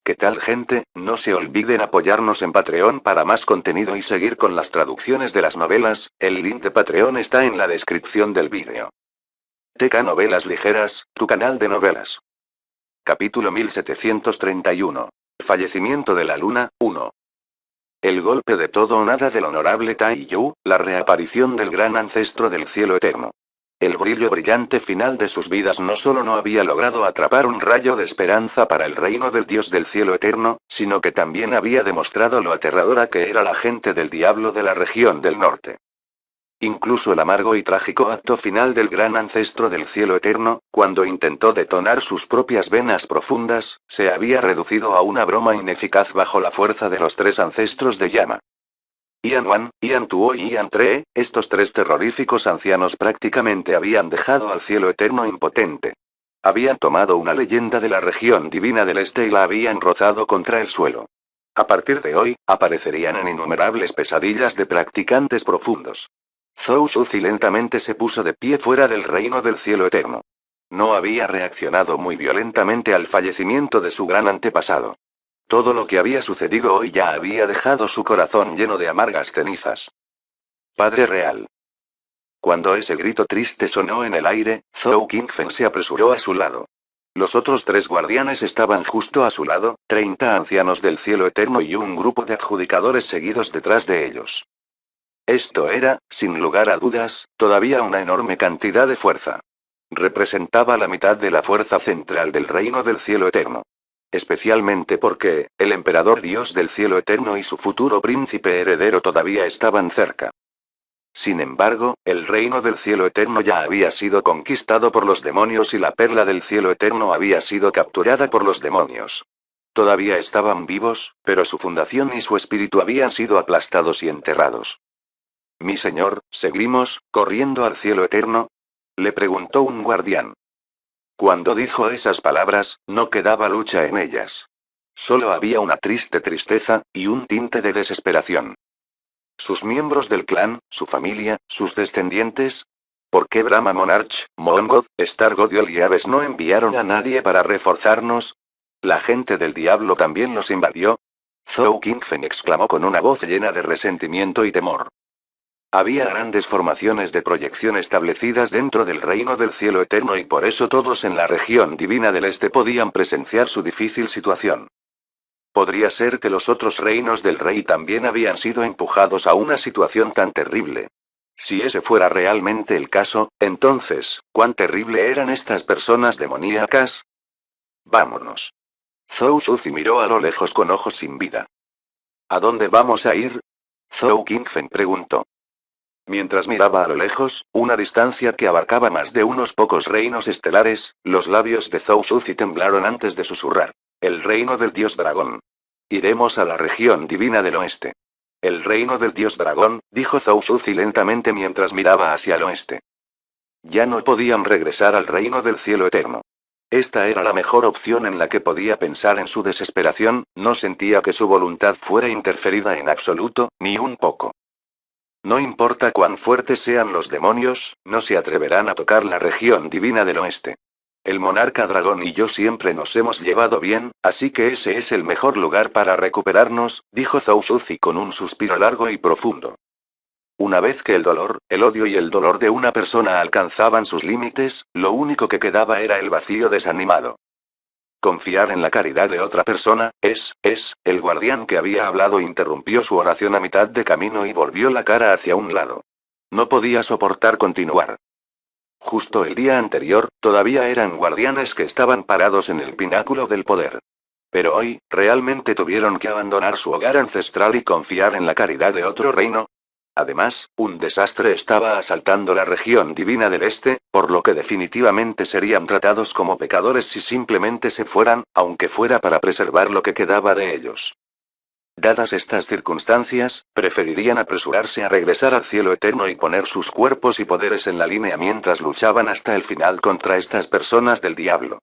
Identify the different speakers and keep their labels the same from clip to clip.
Speaker 1: ¿Qué tal, gente? No se olviden apoyarnos en Patreon para más contenido y seguir con las traducciones de las novelas. El link de Patreon está en la descripción del vídeo. TK Novelas Ligeras, tu canal de novelas. Capítulo 1731. Fallecimiento de la luna, 1. El golpe de todo o nada del honorable Tai Yu, la reaparición del gran ancestro del cielo eterno. El brillo brillante final de sus vidas no solo no había logrado atrapar un rayo de esperanza para el reino del Dios del cielo eterno, sino que también había demostrado lo aterradora que era la gente del diablo de la región del norte. Incluso el amargo y trágico acto final del gran ancestro del cielo eterno, cuando intentó detonar sus propias venas profundas, se había reducido a una broma ineficaz bajo la fuerza de los tres ancestros de llama. Ian Wan, Ian Tuo y Ian Tre, estos tres terroríficos ancianos prácticamente habían dejado al cielo eterno impotente. Habían tomado una leyenda de la región divina del este y la habían rozado contra el suelo. A partir de hoy, aparecerían en innumerables pesadillas de practicantes profundos. Zhou Shuzi lentamente se puso de pie fuera del reino del cielo eterno. No había reaccionado muy violentamente al fallecimiento de su gran antepasado. Todo lo que había sucedido hoy ya había dejado su corazón lleno de amargas cenizas. Padre Real. Cuando ese grito triste sonó en el aire, Zhou Qingfen se apresuró a su lado. Los otros tres guardianes estaban justo a su lado, 30 ancianos del cielo eterno y un grupo de adjudicadores seguidos detrás de ellos. Esto era, sin lugar a dudas, todavía una enorme cantidad de fuerza. Representaba la mitad de la fuerza central del reino del cielo eterno. Especialmente porque, el emperador Dios del cielo eterno y su futuro príncipe heredero todavía estaban cerca. Sin embargo, el reino del cielo eterno ya había sido conquistado por los demonios y la perla del cielo eterno había sido capturada por los demonios. Todavía estaban vivos, pero su fundación y su espíritu habían sido aplastados y enterrados. Mi señor, ¿seguimos, corriendo al cielo eterno? Le preguntó un guardián. Cuando dijo esas palabras, no quedaba lucha en ellas. Solo había una triste tristeza, y un tinte de desesperación. Sus miembros del clan, su familia, sus descendientes. ¿Por qué Brahma Monarch, Mongoth, Stargodiel y Aves no enviaron a nadie para reforzarnos? ¿La gente del diablo también los invadió? Zhou Qingfen exclamó con una voz llena de resentimiento y temor. Había grandes formaciones de proyección establecidas dentro del reino del cielo eterno y por eso todos en la región divina del este podían presenciar su difícil situación. Podría ser que los otros reinos del rey también habían sido empujados a una situación tan terrible. Si ese fuera realmente el caso, entonces, ¿cuán terrible eran estas personas demoníacas? Vámonos. Zhou Shuzi miró a lo lejos con ojos sin vida. ¿A dónde vamos a ir? Zhou Qingfen preguntó. Mientras miraba a lo lejos, una distancia que abarcaba más de unos pocos reinos estelares, los labios de Zhou Shuzi temblaron antes de susurrar. El reino del dios dragón. Iremos a la región divina del oeste. El reino del dios dragón, dijo Zhou Shuzi lentamente mientras miraba hacia el oeste. Ya no podían regresar al reino del cielo eterno. Esta era la mejor opción en la que podía pensar en su desesperación, no sentía que su voluntad fuera interferida en absoluto, ni un poco. No importa cuán fuertes sean los demonios, no se atreverán a tocar la región divina del oeste. El monarca dragón y yo siempre nos hemos llevado bien, así que ese es el mejor lugar para recuperarnos, dijo Zhou Shuzi con un suspiro largo y profundo. Una vez que el dolor, el odio y el dolor de una persona alcanzaban sus límites, lo único que quedaba era el vacío desanimado. Confiar en la caridad de otra persona, el guardián que había hablado interrumpió su oración a mitad de camino y volvió la cara hacia un lado. No podía soportar continuar. Justo el día anterior, todavía eran guardianes que estaban parados en el pináculo del poder. Pero hoy, ¿realmente tuvieron que abandonar su hogar ancestral y confiar en la caridad de otro reino? Además, un desastre estaba asaltando la región divina del este, por lo que definitivamente serían tratados como pecadores si simplemente se fueran, aunque fuera para preservar lo que quedaba de ellos. Dadas estas circunstancias, preferirían apresurarse a regresar al cielo eterno y poner sus cuerpos y poderes en la línea mientras luchaban hasta el final contra estas personas del diablo.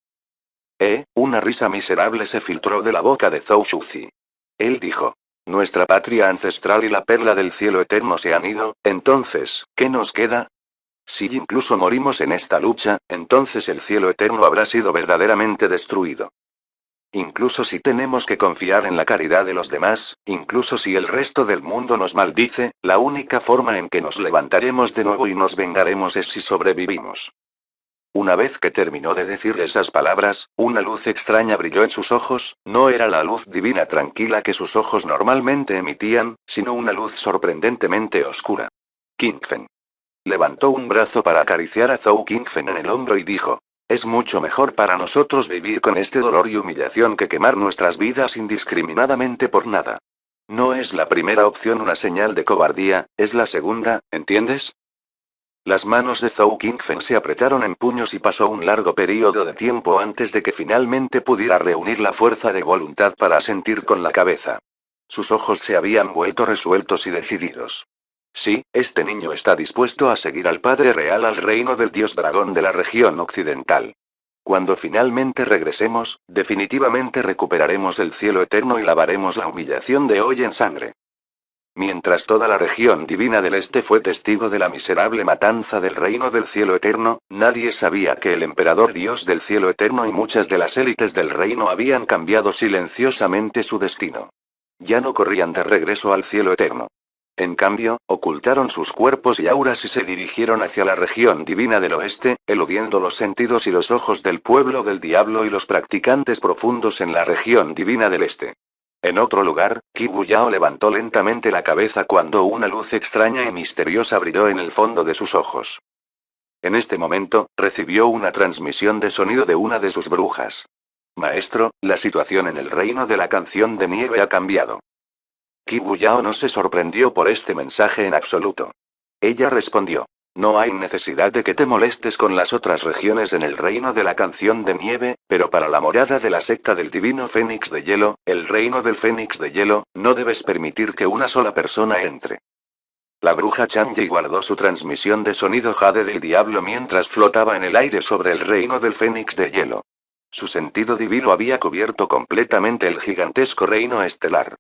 Speaker 1: Una risa miserable se filtró de la boca de Zhou Shuzi. Él dijo. Nuestra patria ancestral y la perla del cielo eterno se han ido, entonces, ¿qué nos queda? Si incluso morimos en esta lucha, entonces el cielo eterno habrá sido verdaderamente destruido. Incluso si tenemos que confiar en la caridad de los demás, incluso si el resto del mundo nos maldice, la única forma en que nos levantaremos de nuevo y nos vengaremos es si sobrevivimos. Una vez que terminó de decir esas palabras, una luz extraña brilló en sus ojos, no era la luz divina tranquila que sus ojos normalmente emitían, sino una luz sorprendentemente oscura. Kingfen levantó un brazo para acariciar a Zhou Kingfen en el hombro y dijo: es mucho mejor para nosotros vivir con este dolor y humillación que quemar nuestras vidas indiscriminadamente por nada. No es la primera opción una señal de cobardía, es la segunda, ¿entiendes? Las manos de Zhou Qingfen se apretaron en puños y pasó un largo período de tiempo antes de que finalmente pudiera reunir la fuerza de voluntad para asentir con la cabeza. Sus ojos se habían vuelto resueltos y decididos. Sí, este niño está dispuesto a seguir al Padre Real al reino del Dios Dragón de la región occidental. Cuando finalmente regresemos, definitivamente recuperaremos el cielo eterno y lavaremos la humillación de hoy en sangre. Mientras toda la región divina del Este fue testigo de la miserable matanza del reino del cielo eterno, nadie sabía que el emperador Dios del cielo eterno y muchas de las élites del reino habían cambiado silenciosamente su destino. Ya no corrían de regreso al cielo eterno. En cambio, ocultaron sus cuerpos y auras y se dirigieron hacia la región divina del oeste, eludiendo los sentidos y los ojos del pueblo del diablo y los practicantes profundos en la región divina del este. En otro lugar, Qibu Yao levantó lentamente la cabeza cuando una luz extraña y misteriosa brilló en el fondo de sus ojos. En este momento, recibió una transmisión de sonido de una de sus brujas. Maestro, la situación en el reino de la canción de nieve ha cambiado. Qibu Yao no se sorprendió por este mensaje en absoluto. Ella respondió: no hay necesidad de que te molestes con las otras regiones en el reino de la canción de nieve, pero para la morada de la secta del divino Fénix de Hielo, el reino del Fénix de Hielo, no debes permitir que una sola persona entre. La bruja Chang'e guardó su transmisión de sonido jade del diablo mientras flotaba en el aire sobre el reino del Fénix de Hielo. Su sentido divino había cubierto completamente el gigantesco reino estelar.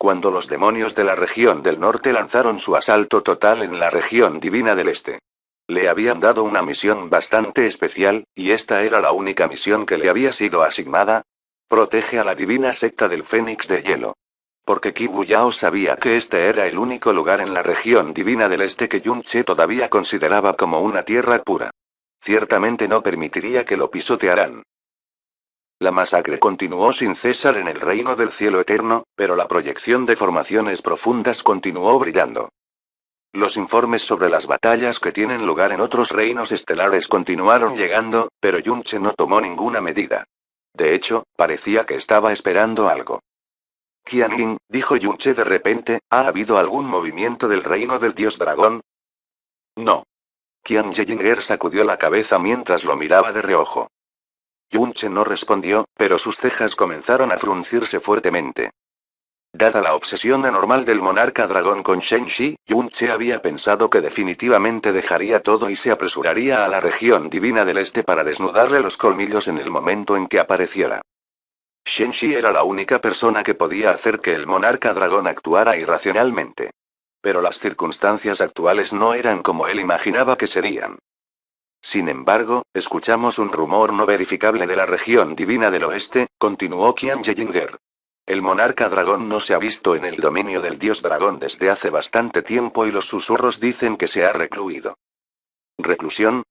Speaker 1: Cuando los demonios de la región del norte lanzaron su asalto total en la región divina del este. Le habían dado una misión bastante especial, y esta era la única misión que le había sido asignada. Protege a la divina secta del Fénix de Hielo. Porque Qibu Yao sabía que este era el único lugar en la región divina del este que Yun-che todavía consideraba como una tierra pura. Ciertamente no permitiría que lo pisotearan. La masacre continuó sin cesar en el reino del cielo eterno, pero la proyección de formaciones profundas continuó brillando. Los informes sobre las batallas que tienen lugar en otros reinos estelares continuaron llegando, pero Yun-che no tomó ninguna medida. De hecho, parecía que estaba esperando algo. Qian-yin, dijo Yun-che de repente, ¿ha habido algún movimiento del reino del dios dragón? No. Qian Yinger sacudió la cabeza mientras lo miraba de reojo. Yun-che no respondió, pero sus cejas comenzaron a fruncirse fuertemente. Dada la obsesión anormal del monarca dragón con Shen-Shi, Yun-che había pensado que definitivamente dejaría todo y se apresuraría a la región divina del este para desnudarle los colmillos en el momento en que apareciera. Shen-Shi era la única persona que podía hacer que el monarca dragón actuara irracionalmente. Pero las circunstancias actuales no eran como él imaginaba que serían. Sin embargo, escuchamos un rumor no verificable de la región divina del oeste, continuó Qian Yinger. El monarca dragón no se ha visto en el dominio del dios dragón desde hace bastante tiempo y los susurros dicen que se ha recluido. ¿Reclusión?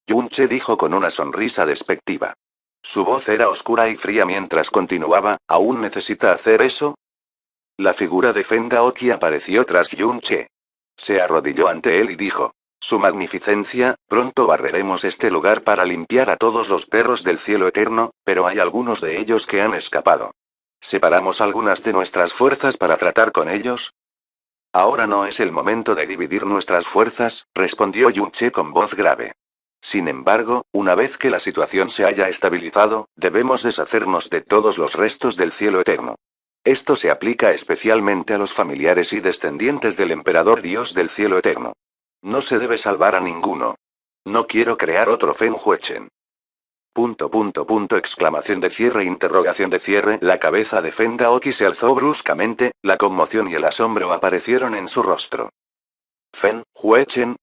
Speaker 1: Yun-che dijo con una sonrisa despectiva. Su voz era oscura y fría mientras continuaba, ¿aún necesita hacer eso? La figura de Feng Daoqi apareció tras Yun-che. Se arrodilló ante él y dijo: Su magnificencia, pronto barreremos este lugar para limpiar a todos los perros del cielo eterno, pero hay algunos de ellos que han escapado. ¿Separamos algunas de nuestras fuerzas para tratar con ellos? Ahora no es el momento de dividir nuestras fuerzas, respondió Yun-che con voz grave. Sin embargo, una vez que la situación se haya estabilizado, debemos deshacernos de todos los restos del cielo eterno. Esto se aplica especialmente a los familiares y descendientes del emperador Dios del cielo eterno. No se debe salvar a ninguno. No quiero crear otro Feng Huechen. Exclamación de cierre, interrogación de cierre. La cabeza de Feng Daoqi se alzó bruscamente, la conmoción y el asombro aparecieron en su rostro. Feng Huechen.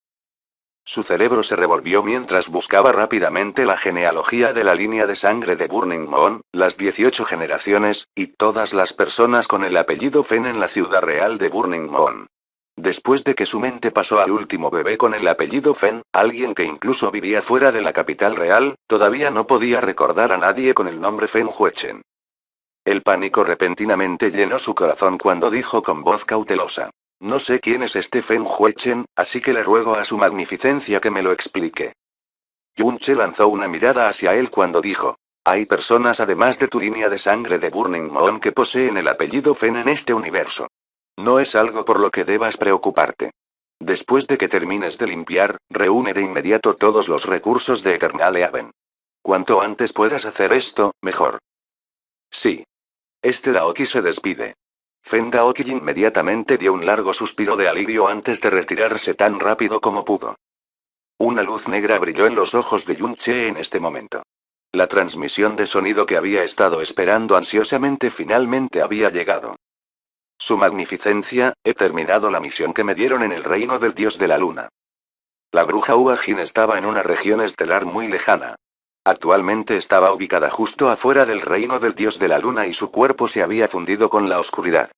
Speaker 1: Su cerebro se revolvió mientras buscaba rápidamente la genealogía de la línea de sangre de Burning Moon, las 18 generaciones, y todas las personas con el apellido Fen en la ciudad real de Burning Moon. Después de que su mente pasó al último bebé con el apellido Fen, alguien que incluso vivía fuera de la capital real, todavía no podía recordar a nadie con el nombre Fen Huechen. El pánico repentinamente llenó su corazón cuando dijo con voz cautelosa: no sé quién es este Fen Huechen, así que le ruego a su magnificencia que me lo explique. Yunche lanzó una mirada hacia él cuando dijo: hay personas además de tu línea de sangre de Burning Moon que poseen el apellido Fen en este universo. No es algo por lo que debas preocuparte. Después de que termines de limpiar, reúne de inmediato todos los recursos de Eternal Haven. Cuanto antes puedas hacer esto, mejor. Sí. Este Daoki se despide. Fen Daoki inmediatamente dio un largo suspiro de alivio antes de retirarse tan rápido como pudo. Una luz negra brilló en los ojos de Yunche en este momento. La transmisión de sonido que había estado esperando ansiosamente finalmente había llegado. Su magnificencia, he terminado la misión que me dieron en el reino del dios de la luna. La bruja Huajin estaba en una región estelar muy lejana. Actualmente estaba ubicada justo afuera del reino del dios de la luna y su cuerpo se había fundido con la oscuridad.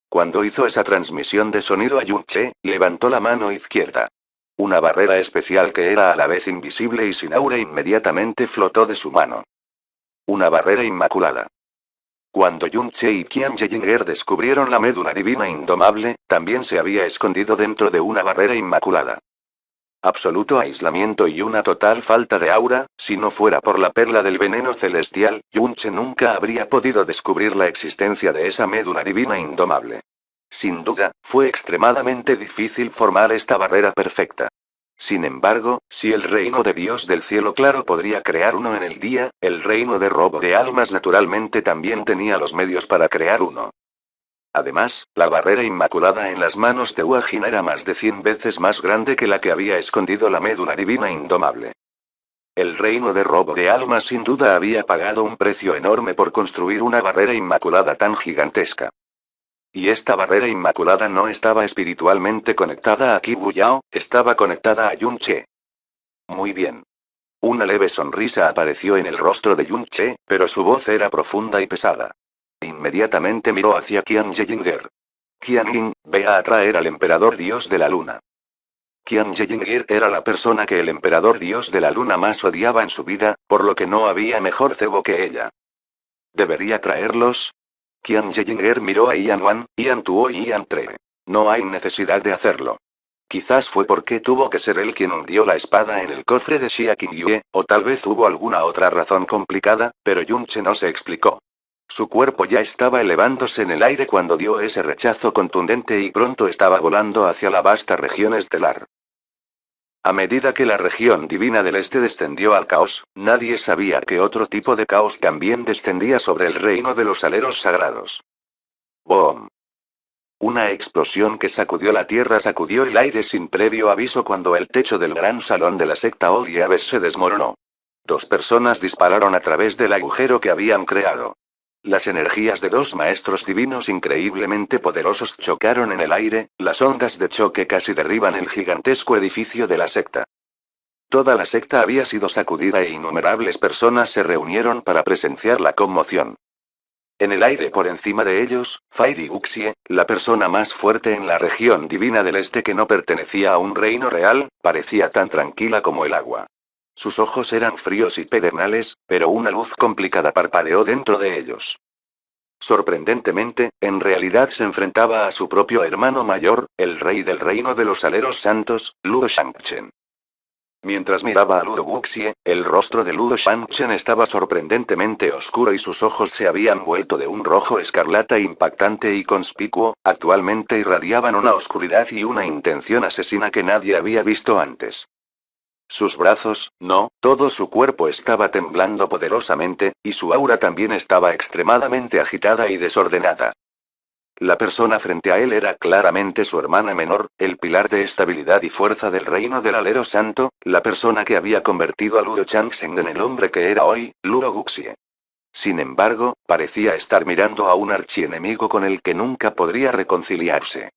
Speaker 1: Cuando hizo esa transmisión de sonido a Yunche, levantó la mano izquierda. Una barrera especial que era a la vez invisible y sin aura inmediatamente flotó de su mano. Una barrera inmaculada. Cuando Yunche y Qian Yeyinger descubrieron la médula divina indomable, también se había escondido dentro de una barrera inmaculada. Absoluto aislamiento y una total falta de aura, si no fuera por la perla del veneno celestial, Yunche nunca habría podido descubrir la existencia de esa médula divina indomable. Sin duda, fue extremadamente difícil formar esta barrera perfecta. Sin embargo, si el reino de Dios del cielo claro podría crear uno en el día, el reino de robo de almas naturalmente también tenía los medios para crear uno. Además, la barrera inmaculada en las manos de Huajin era más de 100 veces más grande que la que había escondido la médula divina indomable. El reino de robo de almas sin duda había pagado un precio enorme por construir una barrera inmaculada tan gigantesca. Y esta barrera inmaculada no estaba espiritualmente conectada a Qibu Yao, estaba conectada a Yunche. Muy bien. Una leve sonrisa apareció en el rostro de Yunche, pero su voz era profunda y pesada. Inmediatamente miró hacia Qian Yeyinger. Qian Yin, ve a atraer al emperador dios de la luna. Qian Yeyinger era la persona que el emperador dios de la luna más odiaba en su vida, por lo que no había mejor cebo que ella. ¿Debería traerlos? Qian Yeyinger miró a Ian Wan, Ian Tuo y Ian Tre. No hay necesidad de hacerlo. Quizás fue porque tuvo que ser él quien hundió la espada en el cofre de Xia Qingyue, o tal vez hubo alguna otra razón complicada, pero Yunche no se explicó. Su cuerpo ya estaba elevándose en el aire cuando dio ese rechazo contundente y pronto estaba volando hacia la vasta región estelar. A medida que la región divina del este descendió al caos, nadie sabía que otro tipo de caos también descendía sobre el reino de los aleros sagrados. ¡Boom! Una explosión que sacudió la tierra sacudió el aire sin previo aviso cuando el techo del gran salón de la secta Oliaves se desmoronó. Dos personas dispararon a través del agujero que habían creado. Las energías de dos maestros divinos increíblemente poderosos chocaron en el aire, las ondas de choque casi derriban el gigantesco edificio de la secta. Toda la secta había sido sacudida e innumerables personas se reunieron para presenciar la conmoción. En el aire por encima de ellos, Fairy Guxie, la persona más fuerte en la región divina del este que no pertenecía a un reino real, parecía tan tranquila como el agua. Sus ojos eran fríos y pedernales, pero una luz complicada parpadeó dentro de ellos. Sorprendentemente, en realidad se enfrentaba a su propio hermano mayor, el rey del reino de los aleros santos, Luo Shangchen. Mientras miraba a Luo Wuxie, el rostro de Luo Shangchen estaba sorprendentemente oscuro y sus ojos se habían vuelto de un rojo escarlata impactante y conspicuo, actualmente irradiaban una oscuridad y una intención asesina que nadie había visto antes. Sus brazos, no, todo su cuerpo estaba temblando poderosamente, y su aura también estaba extremadamente agitada y desordenada. La persona frente a él era claramente su hermana menor, el pilar de estabilidad y fuerza del reino del alero santo, la persona que había convertido a Luo Changsheng en el hombre que era hoy, Luo Guxie. Sin embargo, parecía estar mirando a un archienemigo con el que nunca podría reconciliarse.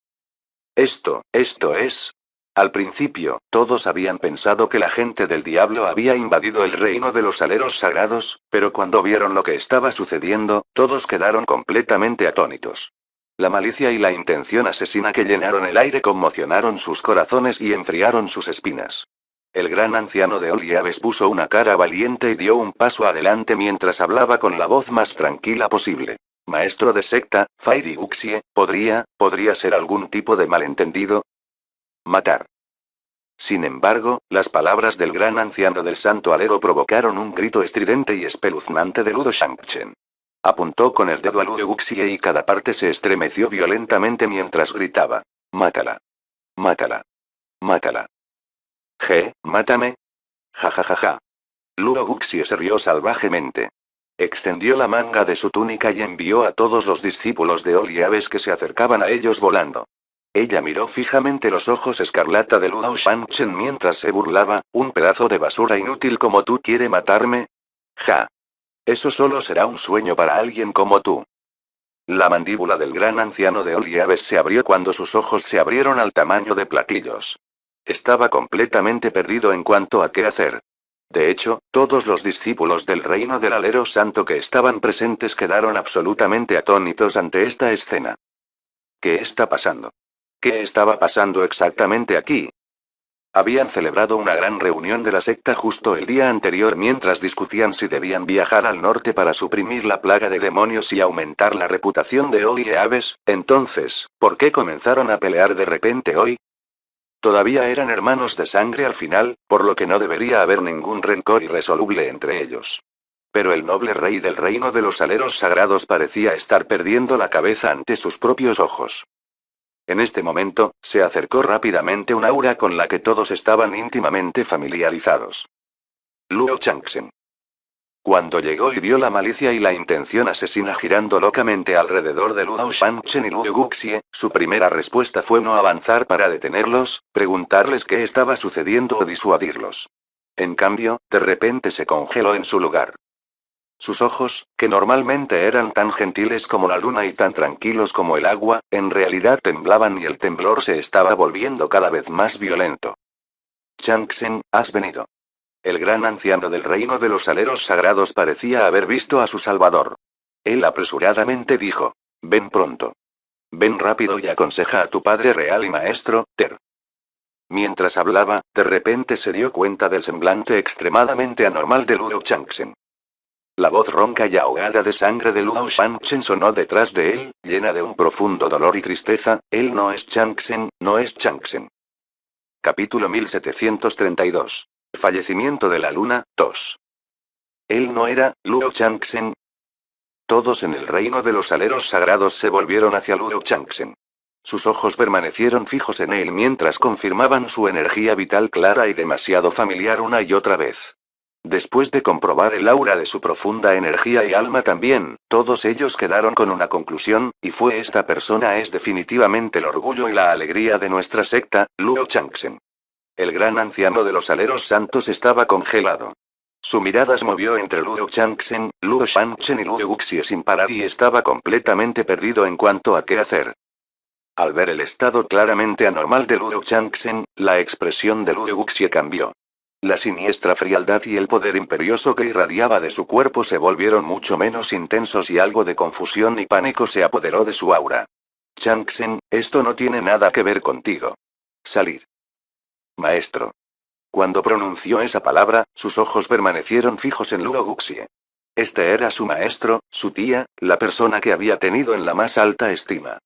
Speaker 1: Esto es... Al principio, todos habían pensado que la gente del diablo había invadido el reino de los aleros sagrados, pero cuando vieron lo que estaba sucediendo, todos quedaron completamente atónitos. La malicia y la intención asesina que llenaron el aire conmocionaron sus corazones y enfriaron sus espinas. El gran anciano de Oliaves puso una cara valiente y dio un paso adelante mientras hablaba con la voz más tranquila posible. Maestro de secta, Fairy Uxie, ¿podría ser algún tipo de malentendido? Matar. Sin embargo, las palabras del gran anciano del santo alero provocaron un grito estridente y espeluznante de Ludo Shangchen. Apuntó con el dedo a Ludo Uxie y cada parte se estremeció violentamente mientras gritaba. Mátala. Mátala. Mátala. Mátame. Ja ja ja ja. Ludo Uxie se rió salvajemente. Extendió la manga de su túnica y envió a todos los discípulos de Oliaves que se acercaban a ellos volando. Ella miró fijamente los ojos escarlata de Ludo Shangchen mientras se burlaba, un pedazo de basura inútil como tú quiere matarme. Ja. Eso solo será un sueño para alguien como tú. La mandíbula del gran anciano de Oliaves se abrió cuando sus ojos se abrieron al tamaño de platillos. Estaba completamente perdido en cuanto a qué hacer. De hecho, todos los discípulos del reino del alero santo que estaban presentes quedaron absolutamente atónitos ante esta escena. ¿Qué está pasando? ¿Qué estaba pasando exactamente aquí? Habían celebrado una gran reunión de la secta justo el día anterior mientras discutían si debían viajar al norte para suprimir la plaga de demonios y aumentar la reputación de Oliaves. Entonces, ¿por qué comenzaron a pelear de repente hoy? Todavía eran hermanos de sangre al final, por lo que no debería haber ningún rencor irresoluble entre ellos. Pero el noble rey del reino de los aleros sagrados parecía estar perdiendo la cabeza ante sus propios ojos. En este momento, se acercó rápidamente un aura con la que todos estaban íntimamente familiarizados. Luo Changsen. Cuando llegó y vio la malicia y la intención asesina girando locamente alrededor de Luo Shangchen y Luo Guxie, su primera respuesta fue no avanzar para detenerlos, preguntarles qué estaba sucediendo o disuadirlos. En cambio, de repente se congeló en su lugar. Sus ojos, que normalmente eran tan gentiles como la luna y tan tranquilos como el agua, en realidad temblaban y el temblor se estaba volviendo cada vez más violento. Changsen, has venido. El gran anciano del reino de los aleros sagrados parecía haber visto a su salvador. Él apresuradamente dijo. Ven pronto. Ven rápido y aconseja a tu padre real y maestro, Ter. Mientras hablaba, de repente se dio cuenta del semblante extremadamente anormal de Luo Changsen. La voz ronca y ahogada de sangre de Luo Shangchen sonó detrás de él, llena de un profundo dolor y tristeza. Él no es Changsen, no es Changsen. Capítulo 1732. Fallecimiento de la luna, 2. Él no era, Luo Changsen. Todos en el reino de los aleros sagrados se volvieron hacia Luo Changsen. Sus ojos permanecieron fijos en él mientras confirmaban su energía vital clara y demasiado familiar una y otra vez. Después de comprobar el aura de su profunda energía y alma también, todos ellos quedaron con una conclusión, y fue esta persona es definitivamente el orgullo y la alegría de nuestra secta, Luo Changsen. El gran anciano de los aleros santos estaba congelado. Su mirada se movió entre Luo Changsen, Luo Shangchen y Luo Guxie sin parar y estaba completamente perdido en cuanto a qué hacer. Al ver el estado claramente anormal de Luo Changsen, la expresión de Luo Guxie cambió. La siniestra frialdad y el poder imperioso que irradiaba de su cuerpo se volvieron mucho menos intensos y algo de confusión y pánico se apoderó de su aura. Changsen, esto no tiene nada que ver contigo. Salir. Maestro. Cuando pronunció esa palabra, sus ojos permanecieron fijos en Luo Guxie. Este era su maestro, su tía, la persona que había tenido en la más alta estima.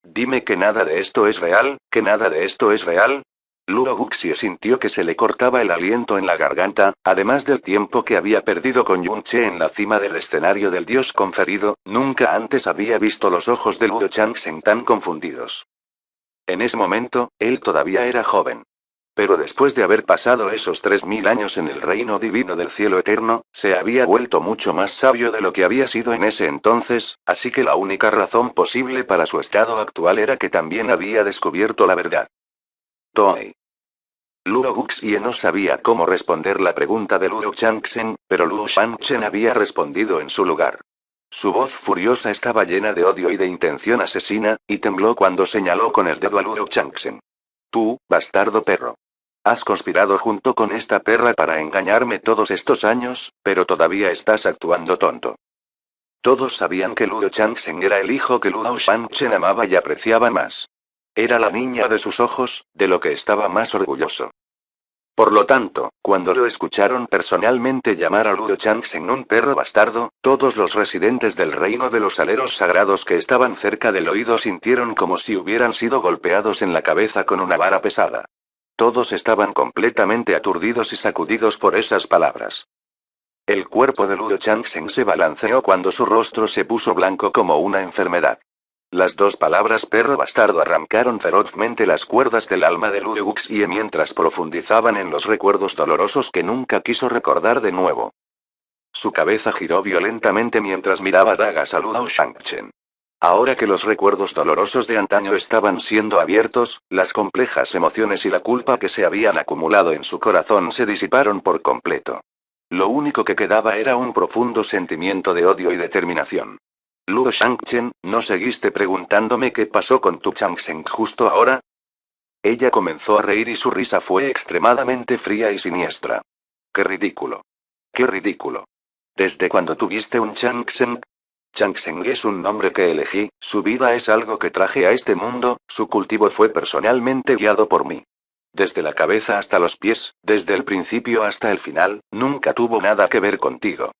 Speaker 1: Dime que nada de esto es real, que nada de esto es real. Luo Guxie sintió que se le cortaba el aliento en la garganta, además del tiempo que había perdido con Yun Che en la cima del escenario del dios conferido, nunca antes había visto los ojos de Luo Changsen tan confundidos. En ese momento, él todavía era joven. Pero después de haber pasado esos 3000 años en el reino divino del cielo eterno, se había vuelto mucho más sabio de lo que había sido en ese entonces, así que la única razón posible para su estado actual era que también había descubierto la verdad. Toei. Luo Guxie no sabía cómo responder la pregunta de Luo Changsen, pero Luo Shangchen había respondido en su lugar. Su voz furiosa estaba llena de odio y de intención asesina, y tembló cuando señaló con el dedo a Luo Changsen. Tú, bastardo perro. Has conspirado junto con esta perra para engañarme todos estos años, pero todavía estás actuando tonto. Todos sabían que Luo Changsheng era el hijo que Luo Shangchen amaba y apreciaba más. Era la niña de sus ojos, de lo que estaba más orgulloso. Por lo tanto, cuando lo escucharon personalmente llamar a Luo Changsheng un perro bastardo, todos los residentes del reino de los aleros sagrados que estaban cerca del oído sintieron como si hubieran sido golpeados en la cabeza con una vara pesada. Todos estaban completamente aturdidos y sacudidos por esas palabras. El cuerpo de Luo Changsheng se balanceó cuando su rostro se puso blanco como una enfermedad. Las dos palabras perro bastardo arrancaron ferozmente las cuerdas del alma de Luo Wuxie mientras profundizaban en los recuerdos dolorosos que nunca quiso recordar de nuevo. Su cabeza giró violentamente mientras miraba dagas a Luo Shangchen. Ahora que los recuerdos dolorosos de antaño estaban siendo abiertos, las complejas emociones y la culpa que se habían acumulado en su corazón se disiparon por completo. Lo único que quedaba era un profundo sentimiento de odio y determinación. Luo Shangchen, ¿no seguiste preguntándome qué pasó con tu Changsheng justo ahora? Ella comenzó a reír y su risa fue extremadamente fría y siniestra. ¡Qué ridículo! ¡Qué ridículo! ¿Desde cuándo tuviste un Changsheng? Changsheng es un nombre que elegí, su vida es algo que traje a este mundo, su cultivo fue personalmente guiado por mí. Desde la cabeza hasta los pies, desde el principio hasta el final, nunca tuvo nada que ver contigo.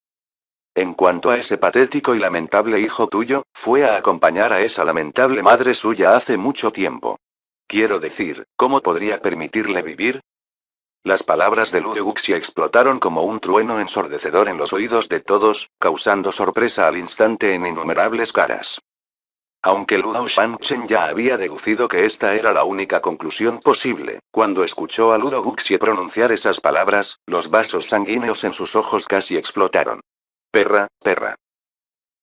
Speaker 1: En cuanto a ese patético y lamentable hijo tuyo, fue a acompañar a esa lamentable madre suya hace mucho tiempo. Quiero decir, ¿cómo podría permitirle vivir? Las palabras de Luo Wuxie explotaron como un trueno ensordecedor en los oídos de todos, causando sorpresa al instante en innumerables caras. Aunque Luo Shangchen ya había deducido que esta era la única conclusión posible, cuando escuchó a Luo Wuxie pronunciar esas palabras, los vasos sanguíneos en sus ojos casi explotaron. Perra, perra.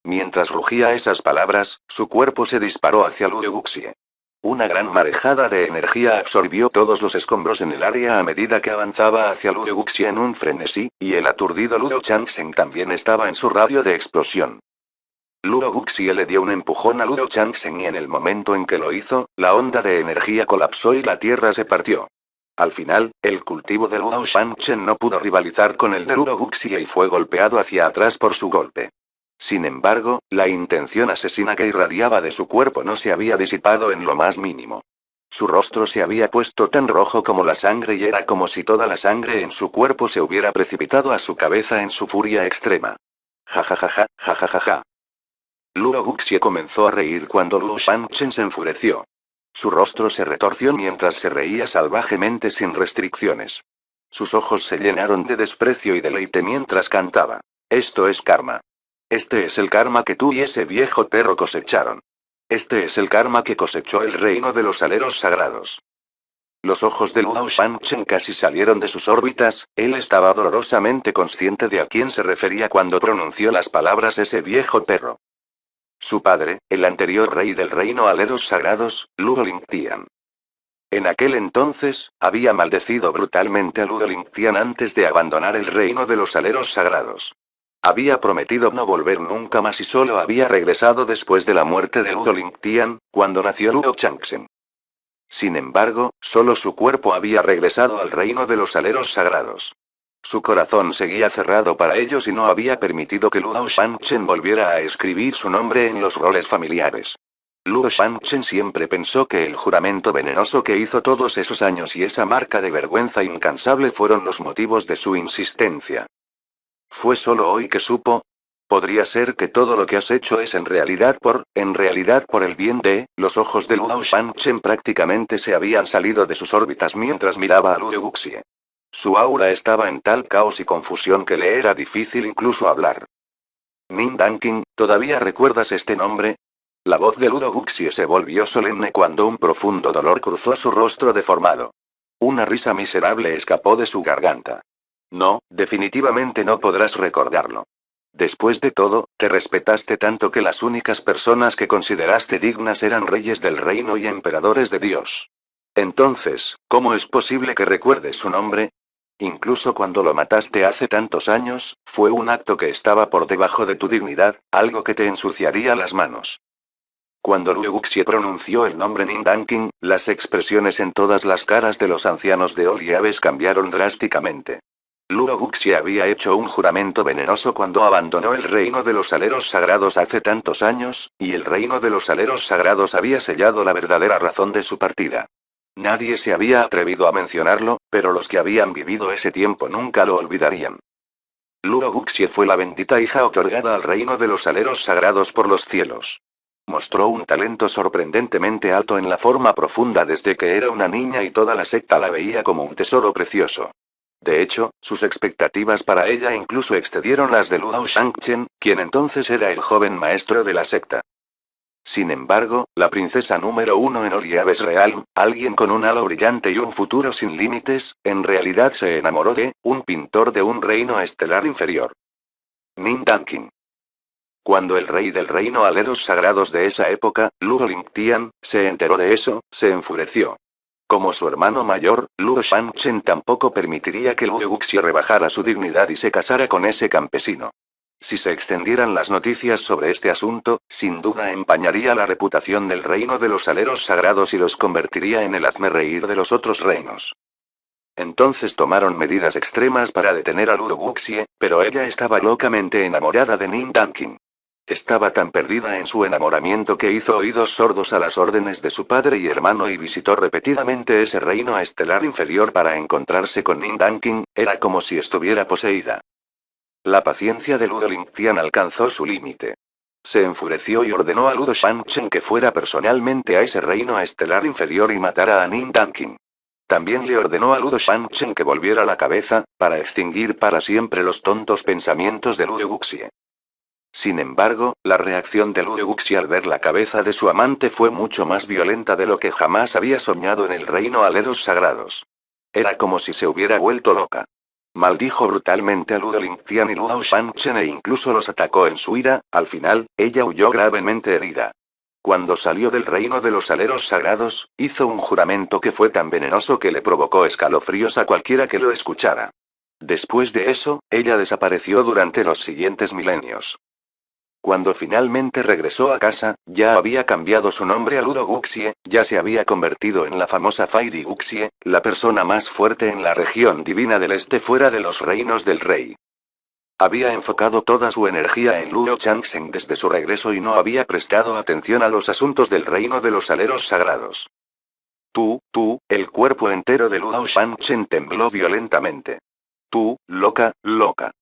Speaker 1: Mientras rugía esas palabras, su cuerpo se disparó hacia Luo Wuxie. Una gran marejada de energía absorbió todos los escombros en el área a medida que avanzaba hacia Luo Wuxie en un frenesí, y el aturdido Luo Changsheng también estaba en su radio de explosión. Luo Wuxie le dio un empujón a Luo Changsheng y en el momento en que lo hizo, la onda de energía colapsó y la tierra se partió. Al final, el cultivo de Luo Shangchen no pudo rivalizar con el de Luo Wuxie y fue golpeado hacia atrás por su golpe. Sin embargo, la intención asesina que irradiaba de su cuerpo no se había disipado en lo más mínimo. Su rostro se había puesto tan rojo como la sangre y era como si toda la sangre en su cuerpo se hubiera precipitado a su cabeza en su furia extrema. Ja ja ja ja, ja ja ja ja. Luo Wuxie comenzó a reír cuando Luo Shangchen se enfureció. Su rostro se retorció mientras se reía salvajemente sin restricciones. Sus ojos se llenaron de desprecio y deleite mientras cantaba. Esto es karma. Este es el karma que tú y ese viejo perro cosecharon. Este es el karma que cosechó el reino de los aleros sagrados. Los ojos de Luo Shangchen casi salieron de sus órbitas, él estaba dolorosamente consciente de a quién se refería cuando pronunció las palabras ese viejo perro. Su padre, el anterior rey del reino aleros sagrados, Luo Lingtian. En aquel entonces, había maldecido brutalmente a Luo Lingtian antes de abandonar el reino de los aleros sagrados. Había prometido no volver nunca más y solo había regresado después de la muerte de Luo Lingtian, cuando nació Luo Changsheng. Sin embargo, solo su cuerpo había regresado al reino de los aleros sagrados. Su corazón seguía cerrado para ellos y no había permitido que Luo Shangchen volviera a escribir su nombre en los roles familiares. Luo Shangchen siempre pensó que el juramento venenoso que hizo todos esos años y esa marca de vergüenza incansable fueron los motivos de su insistencia. ¿Fue solo hoy que supo? Podría ser que todo lo que has hecho es en realidad por el bien de. Los ojos de Luo Shangchen prácticamente se habían salido de sus órbitas mientras miraba a Luo Wuxie. Su aura estaba en tal caos y confusión que le era difícil incluso hablar. Nin Danking, ¿todavía recuerdas este nombre? La voz de Luo Wuxie se volvió solemne cuando un profundo dolor cruzó su rostro deformado. Una risa miserable escapó de su garganta. No, definitivamente no podrás recordarlo. Después de todo, te respetaste tanto que las únicas personas que consideraste dignas eran reyes del reino y emperadores de Dios. Entonces, ¿cómo es posible que recuerdes su nombre? Incluso cuando lo mataste hace tantos años, fue un acto que estaba por debajo de tu dignidad, algo que te ensuciaría las manos. Cuando Luo Wuxie pronunció el nombre Nindanking, las expresiones en todas las caras de los ancianos de Oliaves cambiaron drásticamente. Luo Wuxie había hecho un juramento venenoso cuando abandonó el reino de los aleros sagrados hace tantos años, y el reino de los aleros sagrados había sellado la verdadera razón de su partida. Nadie se había atrevido a mencionarlo, pero los que habían vivido ese tiempo nunca lo olvidarían. Luo Wuxie fue la bendita hija otorgada al reino de los aleros sagrados por los cielos. Mostró un talento sorprendentemente alto en la forma profunda desde que era una niña y toda la secta la veía como un tesoro precioso. De hecho, sus expectativas para ella incluso excedieron las de Luo Shangchen, quien entonces era el joven maestro de la secta. Sin embargo, la princesa número uno en Oliaves Real, alguien con un halo brillante y un futuro sin límites, en realidad se enamoró de un pintor de un reino estelar inferior. Nin Dankin. Cuando el rey del reino aleros sagrados de esa época, Luo Lingtian, se enteró de eso, se enfureció. Como su hermano mayor, Luo Shangchen tampoco permitiría que Luo Wuxie rebajara su dignidad y se casara con ese campesino. Si se extendieran las noticias sobre este asunto, sin duda empañaría la reputación del reino de los aleros sagrados y los convertiría en el hazmerreír de los otros reinos. Entonces tomaron medidas extremas para detener a Luo Wuxie, pero ella estaba locamente enamorada de Nin Dankin. Estaba tan perdida en su enamoramiento que hizo oídos sordos a las órdenes de su padre y hermano y visitó repetidamente ese reino estelar inferior para encontrarse con Nin Dankin, era como si estuviera poseída. La paciencia de Luo Lingtian alcanzó su límite. Se enfureció y ordenó a Luo Shangchen que fuera personalmente a ese reino estelar inferior y matara a Nin Dankin. También le ordenó a Luo Shangchen que volviera la cabeza, para extinguir para siempre los tontos pensamientos de Luo Wuxie. Sin embargo, la reacción de Luo Wuxie al ver la cabeza de su amante fue mucho más violenta de lo que jamás había soñado en el reino aleros sagrados. Era como si se hubiera vuelto loca. Maldijo brutalmente a Luo Lingtian y Luo Shangchen e incluso los atacó en su ira. Al final, ella huyó gravemente herida. Cuando salió del reino de los aleros sagrados, hizo un juramento que fue tan venenoso que le provocó escalofríos a cualquiera que lo escuchara. Después de eso, ella desapareció durante los siguientes milenios. Cuando finalmente regresó a casa, ya había cambiado su nombre a Luo Wuxie, ya se había convertido en la famosa Fairy Wuxie, la persona más fuerte en la región divina del este fuera de los reinos del rey. Había enfocado toda su energía en Luo Changsheng desde su regreso y no había prestado atención a los asuntos del reino de los aleros sagrados. El cuerpo entero de Luo Shangchen tembló violentamente. Loca, loca.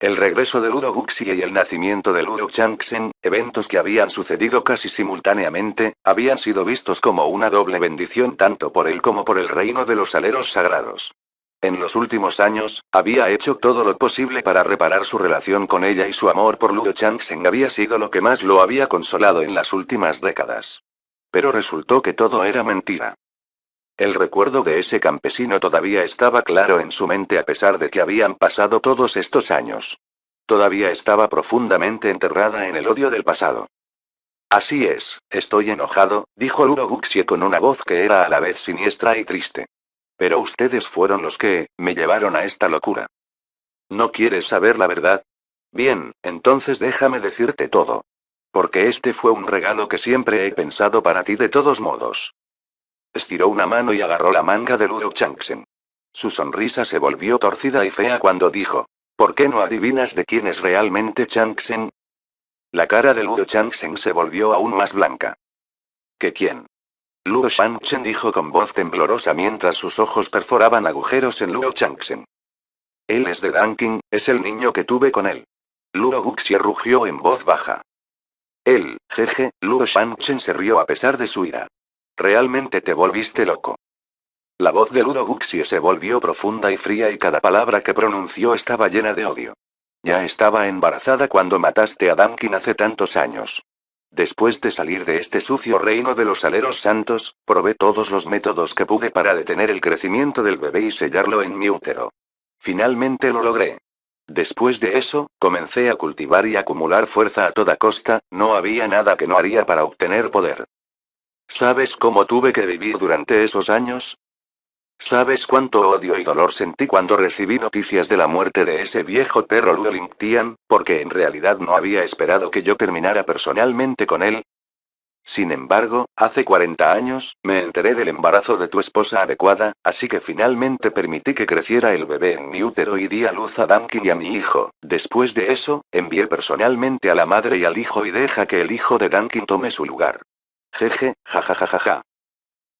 Speaker 1: El regreso de Luo Wuxie y el nacimiento de Luo Changsheng, eventos que habían sucedido casi simultáneamente, habían sido vistos como una doble bendición tanto por él como por el reino de los aleros sagrados. En los últimos años, había hecho todo lo posible para reparar su relación con ella y su amor por Luo Changsheng había sido lo que más lo había consolado en las últimas décadas. Pero resultó que todo era mentira. El recuerdo de ese campesino todavía estaba claro en su mente a pesar de que habían pasado todos estos años. Todavía estaba profundamente enterrada en el odio del pasado. Así es, estoy enojado, dijo Luo Wuxie con una voz que era a la vez siniestra y triste. Pero ustedes fueron los que me llevaron a esta locura. ¿No quieres saber la verdad? Bien, entonces déjame decirte todo. Porque este fue un regalo que siempre he pensado para ti de todos modos. Estiró una mano y agarró la manga de Luo Changsheng. Su sonrisa se volvió torcida y fea cuando dijo: ¿Por qué no adivinas de quién es realmente Changsheng? La cara de Luo Changsheng se volvió aún más blanca. ¿Qué quién? Luo Shangchen dijo con voz temblorosa mientras sus ojos perforaban agujeros en Luo Changsheng. Él es de Danking, es el niño que tuve con él. Luo Wuxie rugió en voz baja. Él, jeje, Luo Shangchen se rió a pesar de su ira. Realmente te volviste loco. La voz de Luo Wuxie se volvió profunda y fría y cada palabra que pronunció estaba llena de odio. Ya estaba embarazada cuando mataste a Dankin hace tantos años. Después de salir de este sucio reino de los aleros santos, probé todos los métodos que pude para detener el crecimiento del bebé y sellarlo en mi útero. Finalmente lo logré. Después de eso, comencé a cultivar y acumular fuerza a toda costa, no había nada que no haría para obtener poder. ¿Sabes cómo tuve que vivir durante esos años? ¿Sabes cuánto odio y dolor sentí cuando recibí noticias de la muerte de ese viejo perro Luo Lingtian, porque en realidad no había esperado que yo terminara personalmente con él? Sin embargo, hace 40 años, me enteré del embarazo de tu esposa adecuada, así que finalmente permití que creciera el bebé en mi útero y di a luz a Duncan y a mi hijo. Después de eso, envié personalmente a la madre y al hijo y deja que el hijo de Duncan tome su lugar. Jeje, jajajajaja.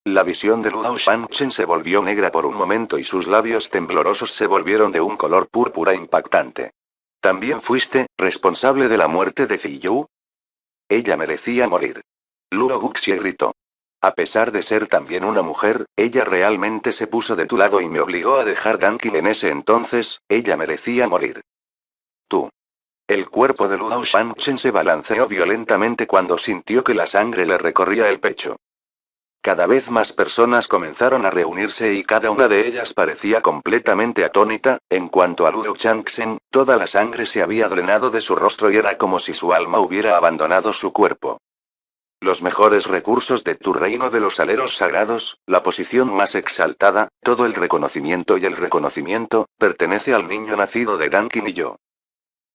Speaker 1: La visión de Luo Shangchen se volvió negra por un momento y sus labios temblorosos se volvieron de un color púrpura impactante. ¿También fuiste responsable de la muerte de Ziyu? Ella merecía morir. Luo Guxie gritó. A pesar de ser también una mujer, ella realmente se puso de tu lado y me obligó a dejar Duncan en ese entonces, ella merecía morir. Tú. El cuerpo de Luo Shangchen se balanceó violentamente cuando sintió que la sangre le recorría el pecho. Cada vez más personas comenzaron a reunirse y cada una de ellas parecía completamente atónita. En cuanto a Luo Changsheng, toda la sangre se había drenado de su rostro y era como si su alma hubiera abandonado su cuerpo. Los mejores recursos de tu reino de los aleros sagrados, la posición más exaltada, todo el reconocimiento y el reconocimiento, pertenece al niño nacido de Duncan y yo.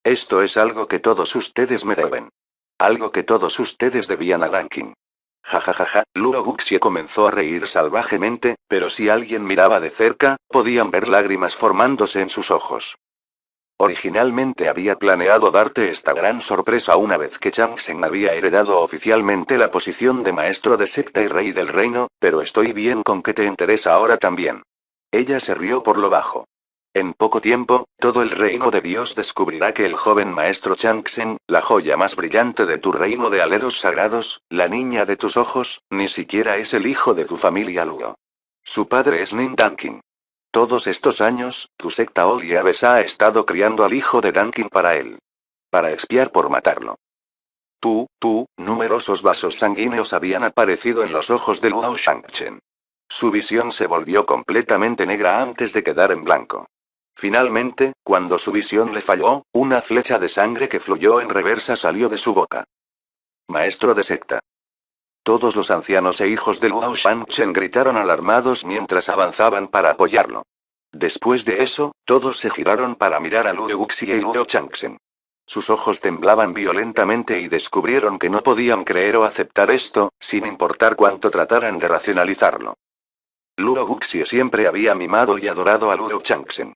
Speaker 1: Esto es algo que todos ustedes me deben. Algo que todos ustedes debían a Duncan. Jajajaja, Luo Guxie comenzó a reír salvajemente, pero si alguien miraba de cerca, podían ver lágrimas formándose en sus ojos. Originalmente había planeado darte esta gran sorpresa una vez que Changsheng había heredado oficialmente la posición de maestro de secta y rey del reino, pero estoy bien con que te enteres ahora también. Ella se rió por lo bajo. En poco tiempo, todo el reino de Dios descubrirá que el joven maestro Changsheng, la joya más brillante de tu reino de aleros sagrados, la niña de tus ojos, ni siquiera es el hijo de tu familia Luo. Su padre es Nin Duncan. Todos estos años, tu secta Oli Aves ha estado criando al hijo de Duncan para él. Para expiar por matarlo. Numerosos vasos sanguíneos habían aparecido en los ojos de Luo Shangchen. Su visión se volvió completamente negra antes de quedar en blanco. Finalmente, cuando su visión le falló, una flecha de sangre que fluyó en reversa salió de su boca. Maestro de secta. Todos los ancianos e hijos de Luo Shangchen gritaron alarmados mientras avanzaban para apoyarlo. Después de eso, todos se giraron para mirar a Luo Guxie y Luo Changsheng. Sus ojos temblaban violentamente y descubrieron que no podían creer o aceptar esto, sin importar cuánto trataran de racionalizarlo. Luo Guxie siempre había mimado y adorado a Luo Changsheng.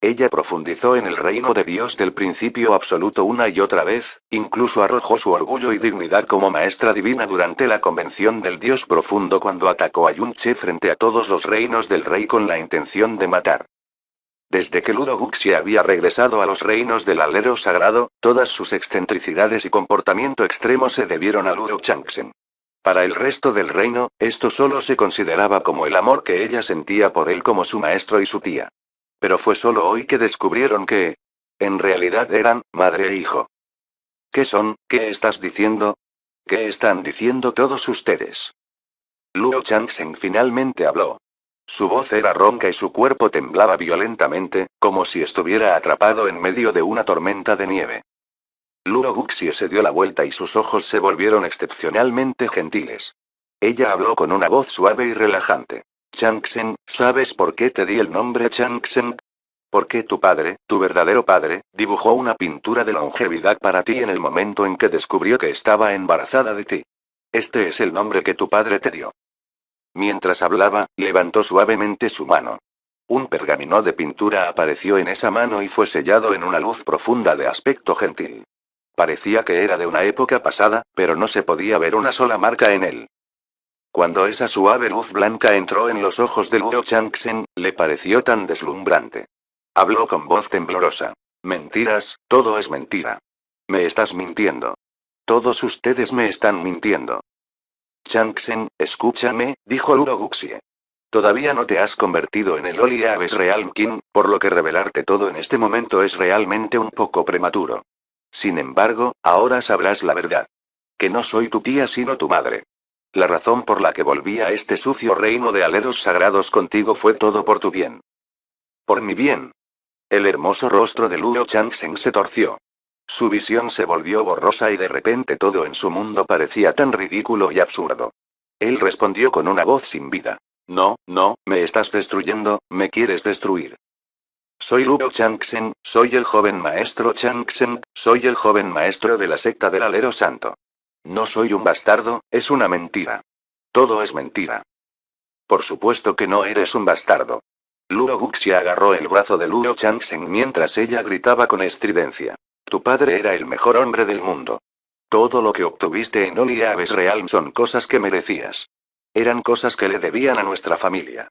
Speaker 1: Ella profundizó en el reino de Dios del principio absoluto una y otra vez, incluso arrojó su orgullo y dignidad como maestra divina durante la convención del Dios profundo cuando atacó a Yunche frente a todos los reinos del rey con la intención de matar. Desde que Luo Guxie había regresado a los reinos del alero sagrado, todas sus excentricidades y comportamiento extremo se debieron a Luo Changsheng. Para el resto del reino, esto solo se consideraba como el amor que ella sentía por él como su maestro y su tía. Pero fue solo hoy que descubrieron que, en realidad eran madre e hijo. ¿Qué son? ¿Qué estás diciendo? ¿Qué están diciendo todos ustedes? Luo Changsheng finalmente habló. Su voz era ronca y su cuerpo temblaba violentamente, como si estuviera atrapado en medio de una tormenta de nieve. Luo Guxie se dio la vuelta y sus ojos se volvieron excepcionalmente gentiles. Ella habló con una voz suave y relajante. Changsheng, ¿sabes por qué te di el nombre Changsheng? Porque tu padre, tu verdadero padre, dibujó una pintura de longevidad para ti en el momento en que descubrió que estaba embarazada de ti. Este es el nombre que tu padre te dio. Mientras hablaba, levantó suavemente su mano. Un pergamino de pintura apareció en esa mano y fue sellado en una luz profunda de aspecto gentil. Parecía que era de una época pasada, pero no se podía ver una sola marca en él. Cuando esa suave luz blanca entró en los ojos de Luo Changsheng, le pareció tan deslumbrante. Habló con voz temblorosa. Mentiras, todo es mentira. Me estás mintiendo. Todos ustedes me están mintiendo. Changsheng, escúchame, dijo Luo Guxie. Todavía no te has convertido en el Oli Aves Realm King, por lo que revelarte todo en este momento es realmente un poco prematuro. Sin embargo, ahora sabrás la verdad. Que no soy tu tía sino tu madre. La razón por la que volví a este sucio reino de aleros sagrados contigo fue todo por tu bien. Por mi bien. El hermoso rostro de Luo Changsheng se torció. Su visión se volvió borrosa y de repente todo en su mundo parecía tan ridículo y absurdo. Él respondió con una voz sin vida. No, no, me estás destruyendo, me quieres destruir. Soy Luo Changsheng, soy el joven maestro Changsheng, soy el joven maestro de la secta del alero santo. No soy un bastardo, es una mentira. Todo es mentira. Por supuesto que no eres un bastardo. Luo Guxia agarró el brazo de Luo Changsheng mientras ella gritaba con estridencia. Tu padre era el mejor hombre del mundo. Todo lo que obtuviste en Oli Aves Realm son cosas que merecías. Eran cosas que le debían a nuestra familia.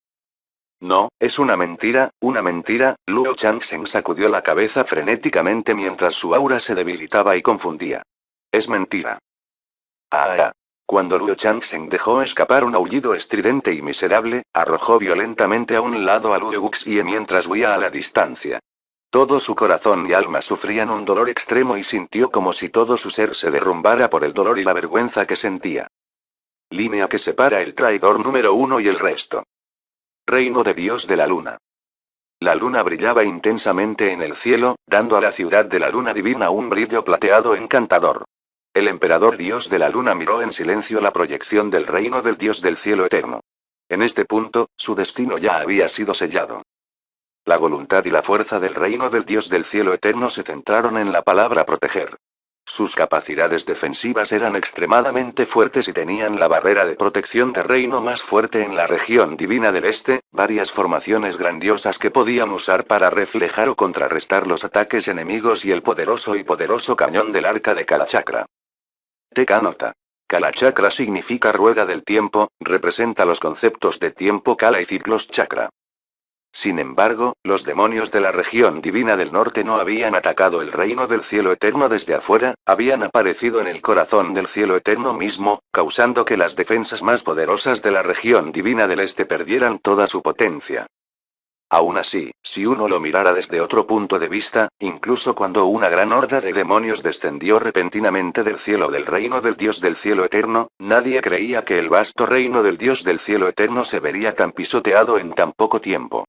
Speaker 1: No, es una mentira, una mentira. Luo Changsheng sacudió la cabeza frenéticamente mientras su aura se debilitaba y confundía. Es mentira. Ah. Cuando Luo Changsheng dejó escapar un aullido estridente y miserable, arrojó violentamente a un lado a Luo Guxie mientras huía a la distancia. Todo su corazón y alma sufrían un dolor extremo y sintió como si todo su ser se derrumbara por el dolor y la vergüenza que sentía. Línea que separa el traidor número 1 y el resto. Reino de Dios de la Luna. La luna brillaba intensamente en el cielo, dando a la ciudad de la luna divina un brillo plateado encantador. El emperador dios de la luna miró en silencio la proyección del reino del dios del cielo eterno. En este punto, su destino ya había sido sellado. La voluntad y la fuerza del reino del dios del cielo eterno se centraron en la palabra proteger. Sus capacidades defensivas eran extremadamente fuertes y tenían la barrera de protección de reino más fuerte en la región divina del este, varias formaciones grandiosas que podían usar para reflejar o contrarrestar los ataques enemigos y el poderoso cañón del arca de Kalachakra. Teca nota. Kalachakra significa rueda del tiempo, representa los conceptos de tiempo Kala y ciclos chakra. Sin embargo, los demonios de la región divina del norte no habían atacado el reino del cielo eterno desde afuera, habían aparecido en el corazón del cielo eterno mismo, causando que las defensas más poderosas de la región divina del este perdieran toda su potencia. Aún así, si uno lo mirara desde otro punto de vista, incluso cuando una gran horda de demonios descendió repentinamente del cielo del reino del Dios del cielo eterno, nadie creía que el vasto reino del Dios del cielo eterno se vería tan pisoteado en tan poco tiempo.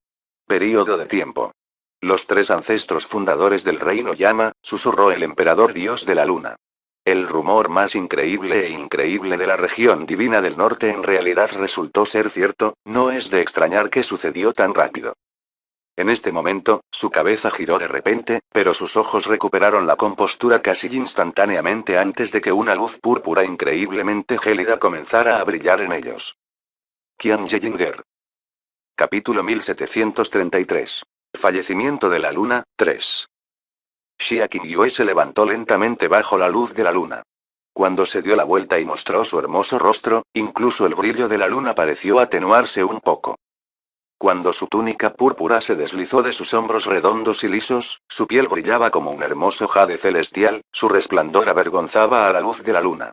Speaker 1: Período de tiempo. Los 3 ancestros fundadores del reino llama, susurró el emperador dios de la luna. El rumor más increíble de la región divina del norte en realidad resultó ser cierto, no es de extrañar que sucedió tan rápido. En este momento, su cabeza giró de repente, pero sus ojos recuperaron la compostura casi instantáneamente antes de que una luz púrpura increíblemente gélida comenzara a brillar en ellos. Qian Yejinger. Capítulo 1733. Fallecimiento de la luna, 3. Xia Qingyue se levantó lentamente bajo la luz de la luna. Cuando se dio la vuelta y mostró su hermoso rostro, incluso el brillo de la luna pareció atenuarse un poco. Cuando su túnica púrpura se deslizó de sus hombros redondos y lisos, su piel brillaba como un hermoso jade celestial, su resplandor avergonzaba a la luz de la luna.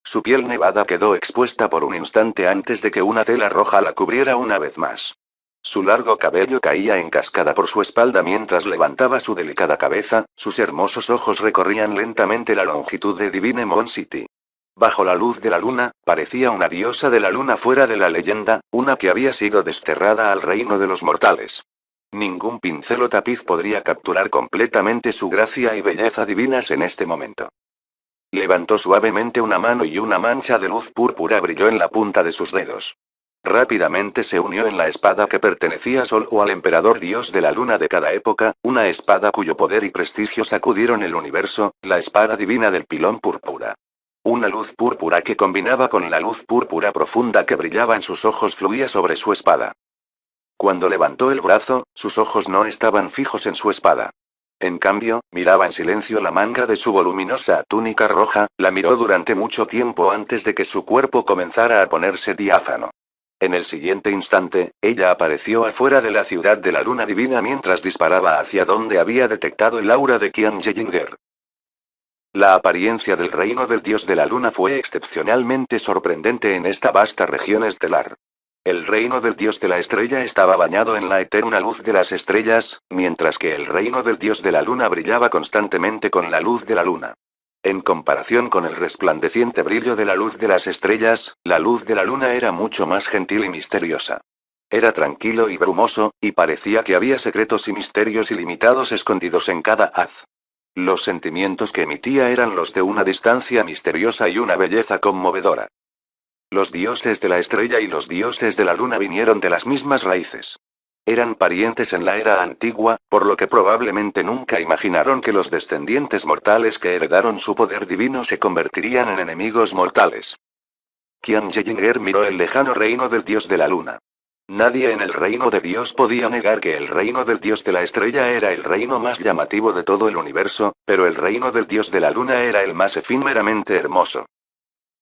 Speaker 1: Su piel nevada quedó expuesta por un instante antes de que una tela roja la cubriera una vez más. Su largo cabello caía en cascada por su espalda mientras levantaba su delicada cabeza, sus hermosos ojos recorrían lentamente la longitud de Divine Moon City. Bajo la luz de la luna, parecía una diosa de la luna fuera de la leyenda, una que había sido desterrada al reino de los mortales. Ningún pincel o tapiz podría capturar completamente su gracia y belleza divinas en este momento. Levantó suavemente una mano y una mancha de luz púrpura brilló en la punta de sus dedos. Rápidamente se unió en la espada que pertenecía solo al emperador dios de la luna de cada época, una espada cuyo poder y prestigio sacudieron el universo, la espada divina del pilón púrpura. Una luz púrpura que combinaba con la luz púrpura profunda que brillaba en sus ojos fluía sobre su espada. Cuando levantó el brazo, sus ojos no estaban fijos en su espada. En cambio, miraba en silencio la manga de su voluminosa túnica roja, la miró durante mucho tiempo antes de que su cuerpo comenzara a ponerse diáfano. En el siguiente instante, ella apareció afuera de la ciudad de la luna divina mientras disparaba hacia donde había detectado el aura de Qian Yejinger. La apariencia del reino del dios de la luna fue excepcionalmente sorprendente en esta vasta región estelar. El reino del dios de la estrella estaba bañado en la eterna luz de las estrellas, mientras que el reino del dios de la luna brillaba constantemente con la luz de la luna. En comparación con el resplandeciente brillo de la luz de las estrellas, la luz de la luna era mucho más gentil y misteriosa. Era tranquilo y brumoso, y parecía que había secretos y misterios ilimitados escondidos en cada haz. Los sentimientos que emitía eran los de una distancia misteriosa y una belleza conmovedora. Los dioses de la estrella y los dioses de la luna vinieron de las mismas raíces. Eran parientes en la era antigua, por lo que probablemente nunca imaginaron que los descendientes mortales que heredaron su poder divino se convertirían en enemigos mortales. Qian Yinger miró el lejano reino del dios de la luna. Nadie en el reino de Dios podía negar que el reino del dios de la estrella era el reino más llamativo de todo el universo, pero el reino del dios de la luna era el más efímeramente hermoso.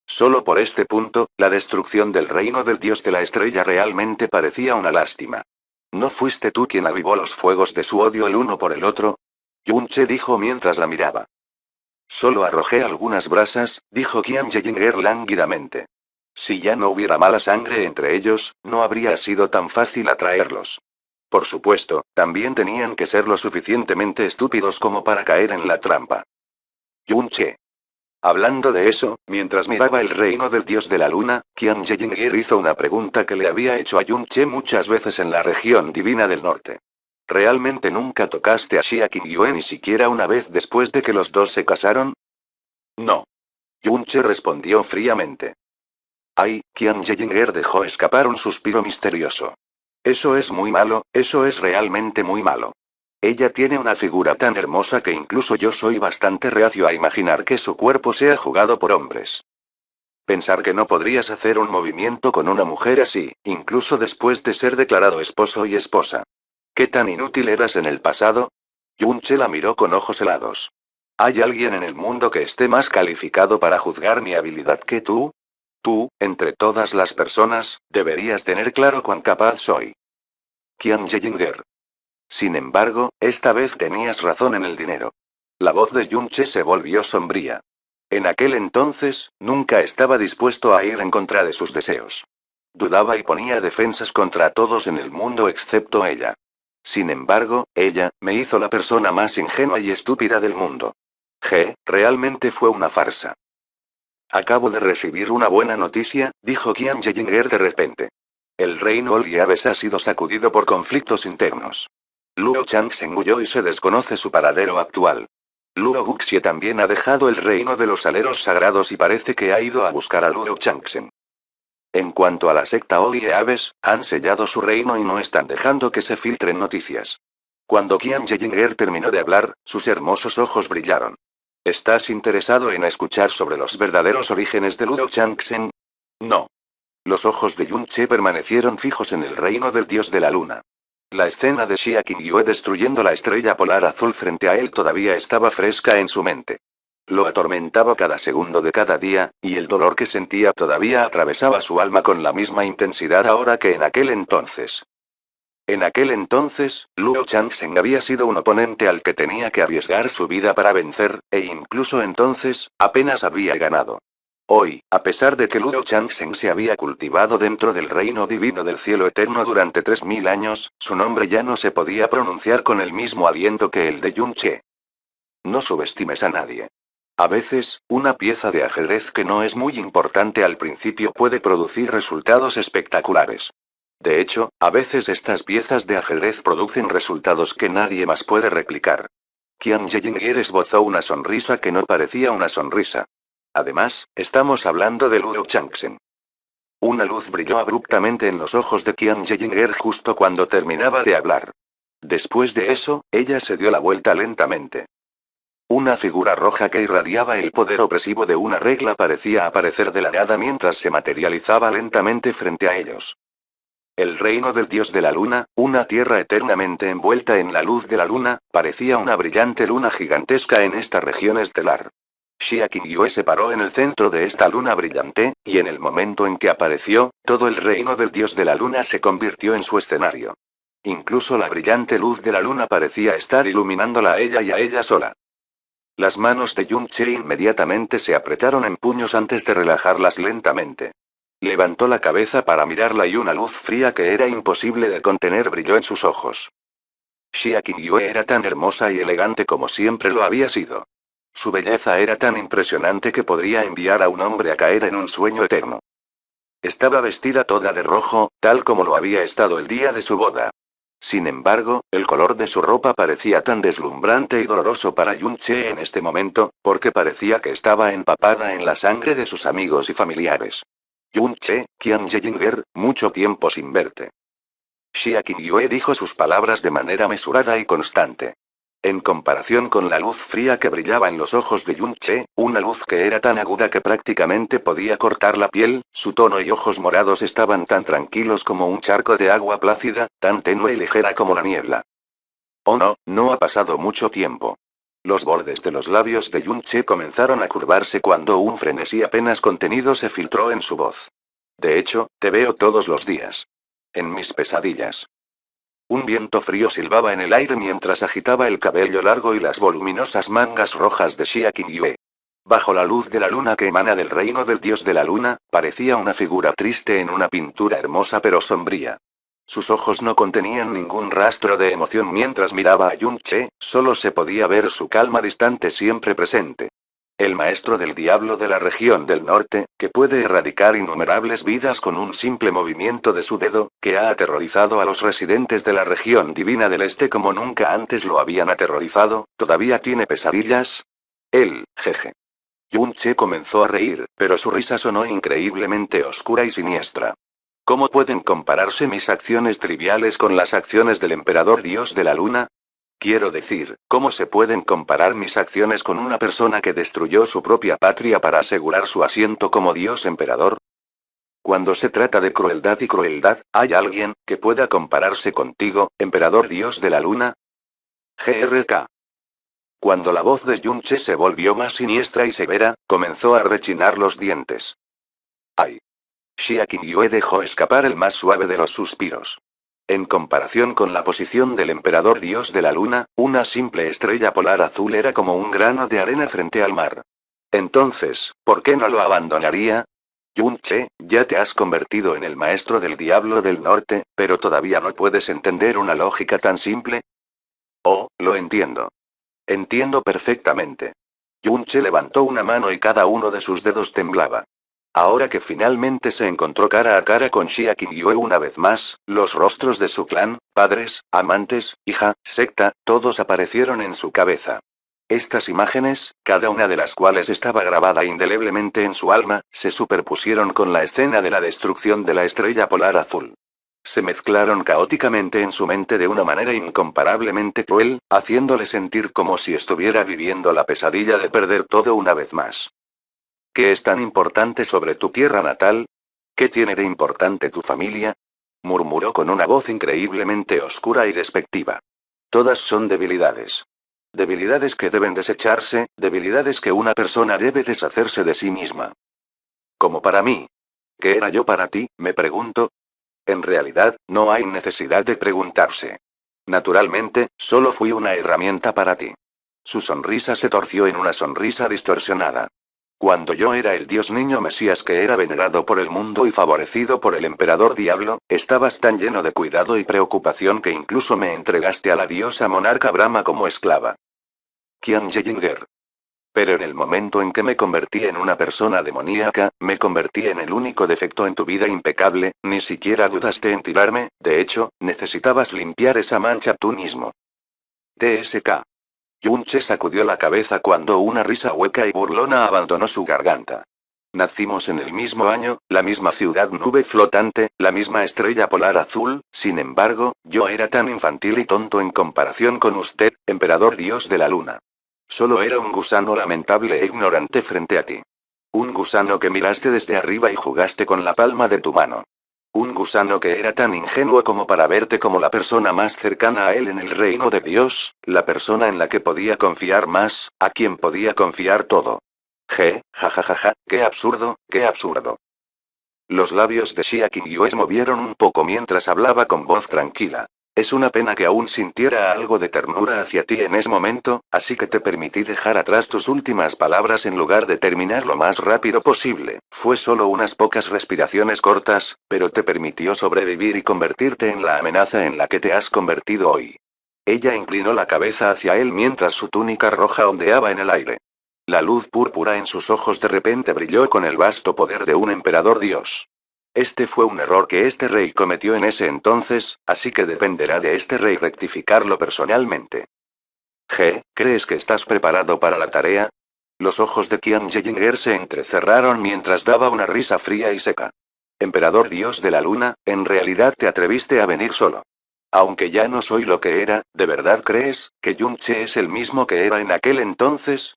Speaker 1: Solo por este punto, la destrucción del reino del dios de la estrella realmente parecía una lástima. ¿No fuiste tú quien avivó los fuegos de su odio el uno por el otro? Yunche dijo mientras la miraba. Solo arrojé algunas brasas, dijo Qian Yinger lánguidamente. Si ya no hubiera mala sangre entre ellos, no habría sido tan fácil atraerlos. Por supuesto, también tenían que ser lo suficientemente estúpidos como para caer en la trampa. Yunche. Hablando de eso, mientras miraba el reino del dios de la luna, Qian Yinger hizo una pregunta que le había hecho a Yunche muchas veces en la región divina del norte. ¿Realmente nunca tocaste a Xia Qingyue ni siquiera una vez después de que los dos se casaron? No. Yunche respondió fríamente. Ay, Qian Yinger dejó escapar un suspiro misterioso. Eso es muy malo, eso es realmente muy malo. Ella tiene una figura tan hermosa que incluso yo soy bastante reacio a imaginar que su cuerpo sea jugado por hombres. Pensar que no podrías hacer un movimiento con una mujer así, incluso después de ser declarado esposo y esposa. ¿Qué tan inútil eras en el pasado? Yunche la miró con ojos helados. ¿Hay alguien en el mundo que esté más calificado para juzgar mi habilidad que tú? Tú, entre todas las personas, deberías tener claro cuán capaz soy. Qian Yinger. Sin embargo, esta vez tenías razón en el dinero. La voz de Yunche se volvió sombría. En aquel entonces, nunca estaba dispuesto a ir en contra de sus deseos. Dudaba y ponía defensas contra todos en el mundo excepto ella. Sin embargo, ella, me hizo la persona más ingenua y estúpida del mundo. Realmente fue una farsa. Acabo de recibir una buena noticia, dijo Qian Yinger de repente. El reino Oliaves ha sido sacudido por conflictos internos. Luo Changsheng huyó y se desconoce su paradero actual. Luo Guxie también ha dejado el reino de los aleros sagrados y parece que ha ido a buscar a Luo Changsheng. En cuanto a la secta Oliaves, han sellado su reino y no están dejando que se filtren noticias. Cuando Qian Yinger terminó de hablar, sus hermosos ojos brillaron. ¿Estás interesado en escuchar sobre los verdaderos orígenes de Luo Changsheng? No. Los ojos de Yunche permanecieron fijos en el reino del dios de la luna. La escena de Xia Qingyue destruyendo la estrella polar azul frente a él todavía estaba fresca en su mente. Lo atormentaba cada segundo de cada día, y el dolor que sentía todavía atravesaba su alma con la misma intensidad ahora que en aquel entonces. En aquel entonces, Luo Changsheng había sido un oponente al que tenía que arriesgar su vida para vencer, e incluso entonces, apenas había ganado. Hoy, a pesar de que Luo Changsheng se había cultivado dentro del reino divino del cielo eterno durante 3000 años, su nombre ya no se podía pronunciar con el mismo aliento que el de Yunche. No subestimes a nadie. A veces, una pieza de ajedrez que no es muy importante al principio puede producir resultados espectaculares. De hecho, a veces estas piezas de ajedrez producen resultados que nadie más puede replicar. Qian Yinger esbozó una sonrisa que no parecía una sonrisa. Además, estamos hablando de Luo Changsheng. Una luz brilló abruptamente en los ojos de Qian Yinger justo cuando terminaba de hablar. Después de eso, ella se dio la vuelta lentamente. Una figura roja que irradiaba el poder opresivo de una regla parecía aparecer de la nada mientras se materializaba lentamente frente a ellos. El reino del dios de la luna, una tierra eternamente envuelta en la luz de la luna, parecía una brillante luna gigantesca en esta región estelar. Xia Qingyue se paró en el centro de esta luna brillante, y en el momento en que apareció, todo el reino del dios de la luna se convirtió en su escenario. Incluso la brillante luz de la luna parecía estar iluminándola a ella y a ella sola. Las manos de Yunche inmediatamente se apretaron en puños antes de relajarlas lentamente. Levantó la cabeza para mirarla y una luz fría que era imposible de contener brilló en sus ojos. Xia Qingyue era tan hermosa y elegante como siempre lo había sido. Su belleza era tan impresionante que podría enviar a un hombre a caer en un sueño eterno. Estaba vestida toda de rojo, tal como lo había estado el día de su boda. Sin embargo, el color de su ropa parecía tan deslumbrante y doloroso para Yunche en este momento, porque parecía que estaba empapada en la sangre de sus amigos y familiares. Yunche, Qian Yinger, mucho tiempo sin verte. Xia Qingyue dijo sus palabras de manera mesurada y constante. En comparación con la luz fría que brillaba en los ojos de Yun Che, una luz que era tan aguda que prácticamente podía cortar la piel, su tono y ojos morados estaban tan tranquilos como un charco de agua plácida, tan tenue y ligera como la niebla. Oh no, no ha pasado mucho tiempo. Los bordes de los labios de Yun Che comenzaron a curvarse cuando un frenesí apenas contenido se filtró en su voz. De hecho, te veo todos los días. En mis pesadillas. Un viento frío silbaba en el aire mientras agitaba el cabello largo y las voluminosas mangas rojas de Xia Qingyue. Bajo la luz de la luna que emana del reino del dios de la luna, parecía una figura triste en una pintura hermosa pero sombría. Sus ojos no contenían ningún rastro de emoción mientras miraba a Yun Che, solo se podía ver su calma distante siempre presente. El maestro del diablo de la región del norte, que puede erradicar innumerables vidas con un simple movimiento de su dedo, que ha aterrorizado a los residentes de la región divina del este como nunca antes lo habían aterrorizado, ¿todavía tiene pesadillas? Él, jeje. Yun Che comenzó a reír, pero su risa sonó increíblemente oscura y siniestra. ¿Cómo pueden compararse mis acciones triviales con las acciones del emperador dios de la luna? Quiero decir, ¿cómo se pueden comparar mis acciones con una persona que destruyó su propia patria para asegurar su asiento como dios emperador? Cuando se trata de crueldad y crueldad, ¿hay alguien que pueda compararse contigo, emperador dios de la luna? GRK. Cuando la voz de Yun Che se volvió más siniestra y severa, comenzó a rechinar los dientes. ¡Ay! Xia Qingyue dejó escapar el más suave de los suspiros. En comparación con la posición del emperador dios de la luna, una simple estrella polar azul era como un grano de arena frente al mar. Entonces, ¿por qué no lo abandonaría? Yun Che, ya te has convertido en el maestro del diablo del norte, pero todavía no puedes entender una lógica tan simple. Oh, lo entiendo. Entiendo perfectamente. Yun Che levantó una mano y cada uno de sus dedos temblaba. Ahora que finalmente se encontró cara a cara con Xia Qingyue una vez más, los rostros de su clan, padres, amantes, hija, secta, todos aparecieron en su cabeza. Estas imágenes, cada una de las cuales estaba grabada indeleblemente en su alma, se superpusieron con la escena de la destrucción de la estrella polar azul. Se mezclaron caóticamente en su mente de una manera incomparablemente cruel, haciéndole sentir como si estuviera viviendo la pesadilla de perder todo una vez más. ¿Qué es tan importante sobre tu tierra natal? ¿Qué tiene de importante tu familia? Murmuró con una voz increíblemente oscura y despectiva. Todas son debilidades. Debilidades que deben desecharse, debilidades que una persona debe deshacerse de sí misma. Como para mí. ¿Qué era yo para ti? Me pregunto. En realidad, no hay necesidad de preguntarse. Naturalmente, solo fui una herramienta para ti. Su sonrisa se torció en una sonrisa distorsionada. Cuando yo era el dios niño Mesías que era venerado por el mundo y favorecido por el emperador Diablo, estabas tan lleno de cuidado y preocupación que incluso me entregaste a la diosa monarca Brahma como esclava. Qian Yeyinger. Pero en el momento en que me convertí en una persona demoníaca, me convertí en el único defecto en tu vida impecable, ni siquiera dudaste en tirarme, de hecho, necesitabas limpiar esa mancha tú mismo. TSK. Yun Che sacudió la cabeza cuando una risa hueca y burlona abandonó su garganta. Nacimos en el mismo año, la misma ciudad nube flotante, la misma estrella polar azul, sin embargo, yo era tan infantil y tonto en comparación con usted, emperador dios de la luna. Solo era un gusano lamentable e ignorante frente a ti. Un gusano que miraste desde arriba y jugaste con la palma de tu mano. Un gusano que era tan ingenuo como para verte como la persona más cercana a él en el reino de Dios, la persona en la que podía confiar más, a quien podía confiar todo. Ja, qué absurdo, qué absurdo. Los labios de Xia Qingyue se movieron un poco mientras hablaba con voz tranquila. Es una pena que aún sintiera algo de ternura hacia ti en ese momento, así que te permití dejar atrás tus últimas palabras en lugar de terminar lo más rápido posible. Fue solo unas pocas respiraciones cortas, pero te permitió sobrevivir y convertirte en la amenaza en la que te has convertido hoy. Ella inclinó la cabeza hacia él mientras su túnica roja ondeaba en el aire. La luz púrpura en sus ojos de repente brilló con el vasto poder de un emperador dios. Este fue un error que este rey cometió en ese entonces, así que dependerá de este rey rectificarlo personalmente. ¿Crees que estás preparado para la tarea? Los ojos de Qian Yeyinger se entrecerraron mientras daba una risa fría y seca. Emperador Dios de la Luna, en realidad te atreviste a venir solo. Aunque ya no soy lo que era, ¿de verdad crees que Yun-che es el mismo que era en aquel entonces?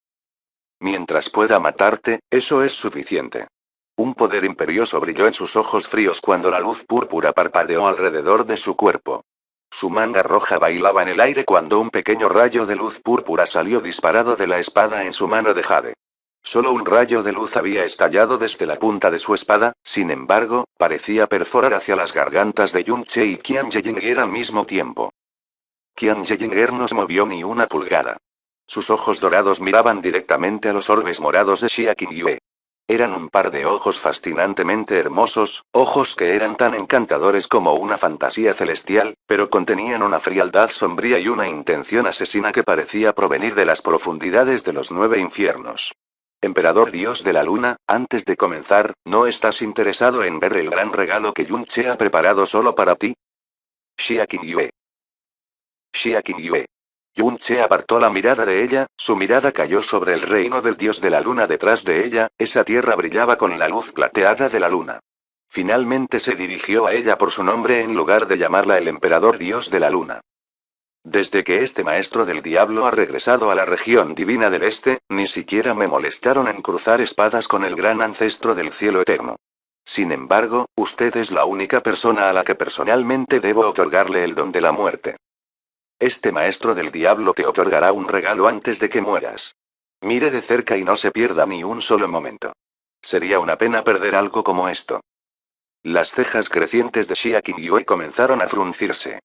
Speaker 1: Mientras pueda matarte, eso es suficiente. Un poder imperioso brilló en sus ojos fríos cuando la luz púrpura parpadeó alrededor de su cuerpo. Su manga roja bailaba en el aire cuando un pequeño rayo de luz púrpura salió disparado de la espada en su mano de jade. Solo un rayo de luz había estallado desde la punta de su espada, sin embargo, parecía perforar hacia las gargantas de Yun-che y Qian Yeyinger al mismo tiempo. Qian Yeyinger no se movió ni una pulgada. Sus ojos dorados miraban directamente a los orbes morados de Xia Qingyue. Eran un par de ojos fascinantemente hermosos, ojos que eran tan encantadores como una fantasía celestial, pero contenían una frialdad sombría y una intención asesina que parecía provenir de las profundidades de los 9 infiernos. Emperador Dios de la Luna, antes de comenzar, ¿no estás interesado en ver el gran regalo que Yun-che ha preparado solo para ti? Xia Qingyue. Xia Qingyue. Yun-che apartó la mirada de ella, su mirada cayó sobre el reino del dios de la luna detrás de ella, esa tierra brillaba con la luz plateada de la luna. Finalmente se dirigió a ella por su nombre en lugar de llamarla el emperador dios de la luna. Desde que este maestro del diablo ha regresado a la región divina del este, ni siquiera me molestaron en cruzar espadas con el gran ancestro del cielo eterno. Sin embargo, usted es la única persona a la que personalmente debo otorgarle el don de la muerte. Este maestro del diablo te otorgará un regalo antes de que mueras. Mire de cerca y no se pierda ni un solo momento. Sería una pena perder algo como esto. Las cejas crecientes de Xia Qingyue comenzaron a fruncirse.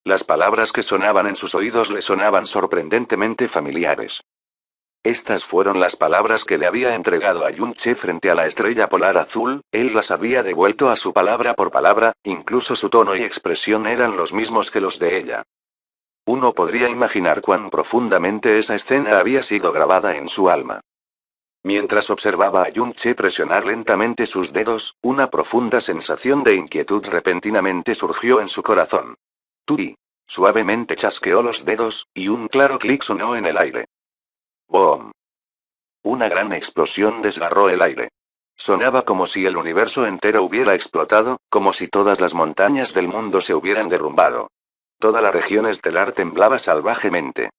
Speaker 1: Las palabras que sonaban en sus oídos le sonaban sorprendentemente familiares. Estas fueron las palabras que le había entregado a Yun-che frente a la estrella polar azul, él las había devuelto a su palabra por palabra, incluso su tono y expresión eran los mismos que los de ella. Uno podría imaginar cuán profundamente esa escena había sido grabada en su alma. Mientras observaba a Yun-che presionar lentamente sus dedos, una profunda sensación de inquietud repentinamente surgió en su corazón. Turi. Suavemente chasqueó los dedos, y un claro clic sonó en el aire. ¡Boom! Una gran explosión desgarró el aire. Sonaba como si el universo entero hubiera explotado, como si todas las montañas del mundo se hubieran derrumbado. Toda la región estelar temblaba salvajemente.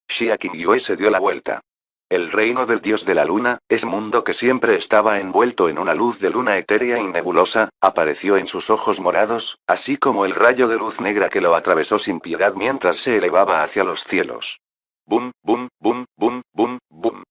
Speaker 1: Xia Qingyue se dio la vuelta. El reino del dios de la luna, ese mundo que siempre estaba envuelto en una luz de luna etérea y nebulosa, apareció en sus ojos morados, así como el rayo de luz negra que lo atravesó sin piedad mientras se elevaba hacia los cielos. Bum, bum, bum, bum, bum, bum.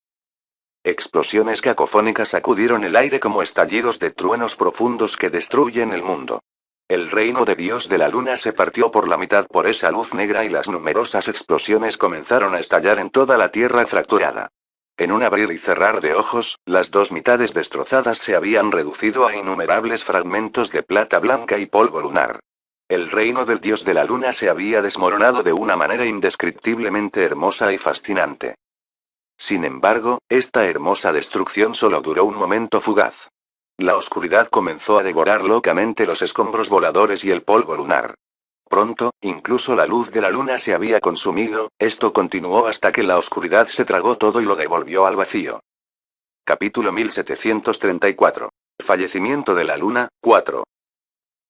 Speaker 1: Explosiones cacofónicas sacudieron el aire como estallidos de truenos profundos que destruyen el mundo. El reino de Dios de la Luna se partió por la mitad por esa luz negra y las numerosas explosiones comenzaron a estallar en toda la tierra fracturada. En un abrir y cerrar de ojos, las dos mitades destrozadas se habían reducido a innumerables fragmentos de plata blanca y polvo lunar. El reino del Dios de la Luna se había desmoronado de una manera indescriptiblemente hermosa y fascinante. Sin embargo, esta hermosa destrucción solo duró un momento fugaz. La oscuridad comenzó a devorar locamente los escombros voladores y el polvo lunar. Pronto, incluso la luz de la luna se había consumido, esto continuó hasta que la oscuridad se tragó todo y lo devolvió al vacío. Capítulo 1734. Fallecimiento de la luna, 4.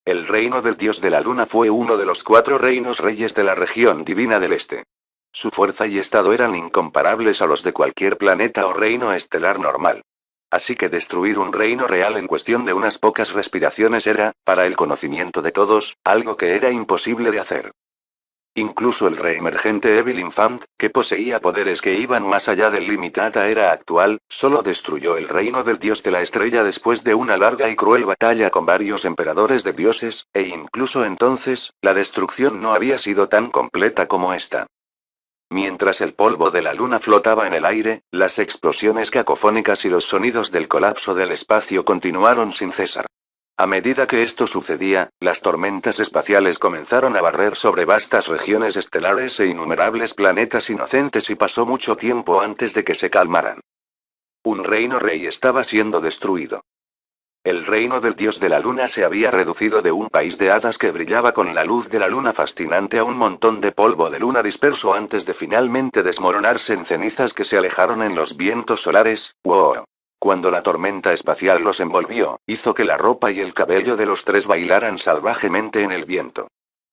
Speaker 1: El reino del dios de la luna fue uno de los 4 reinos reyes de la región divina del este. Su fuerza y estado eran incomparables a los de cualquier planeta o reino estelar normal. Así que destruir un reino real en cuestión de unas pocas respiraciones era, para el conocimiento de todos, algo que era imposible de hacer. Incluso el reemergente Evil Infant, que poseía poderes que iban más allá del limitada era actual, solo destruyó el reino del dios de la estrella después de una larga y cruel batalla con varios emperadores de dioses, e incluso entonces, la destrucción no había sido tan completa como esta. Mientras el polvo de la luna flotaba en el aire, las explosiones cacofónicas y los sonidos del colapso del espacio continuaron sin cesar. A medida que esto sucedía, las tormentas espaciales comenzaron a barrer sobre vastas regiones estelares e innumerables planetas inocentes y pasó mucho tiempo antes de que se calmaran. Un reino rey estaba siendo destruido. El reino del dios de la luna se había reducido de un país de hadas que brillaba con la luz de la luna fascinante a un montón de polvo de luna disperso antes de finalmente desmoronarse en cenizas que se alejaron en los vientos solares. ¡Wow! Cuando la tormenta espacial los envolvió, hizo que la ropa y el cabello de los tres bailaran salvajemente en el viento.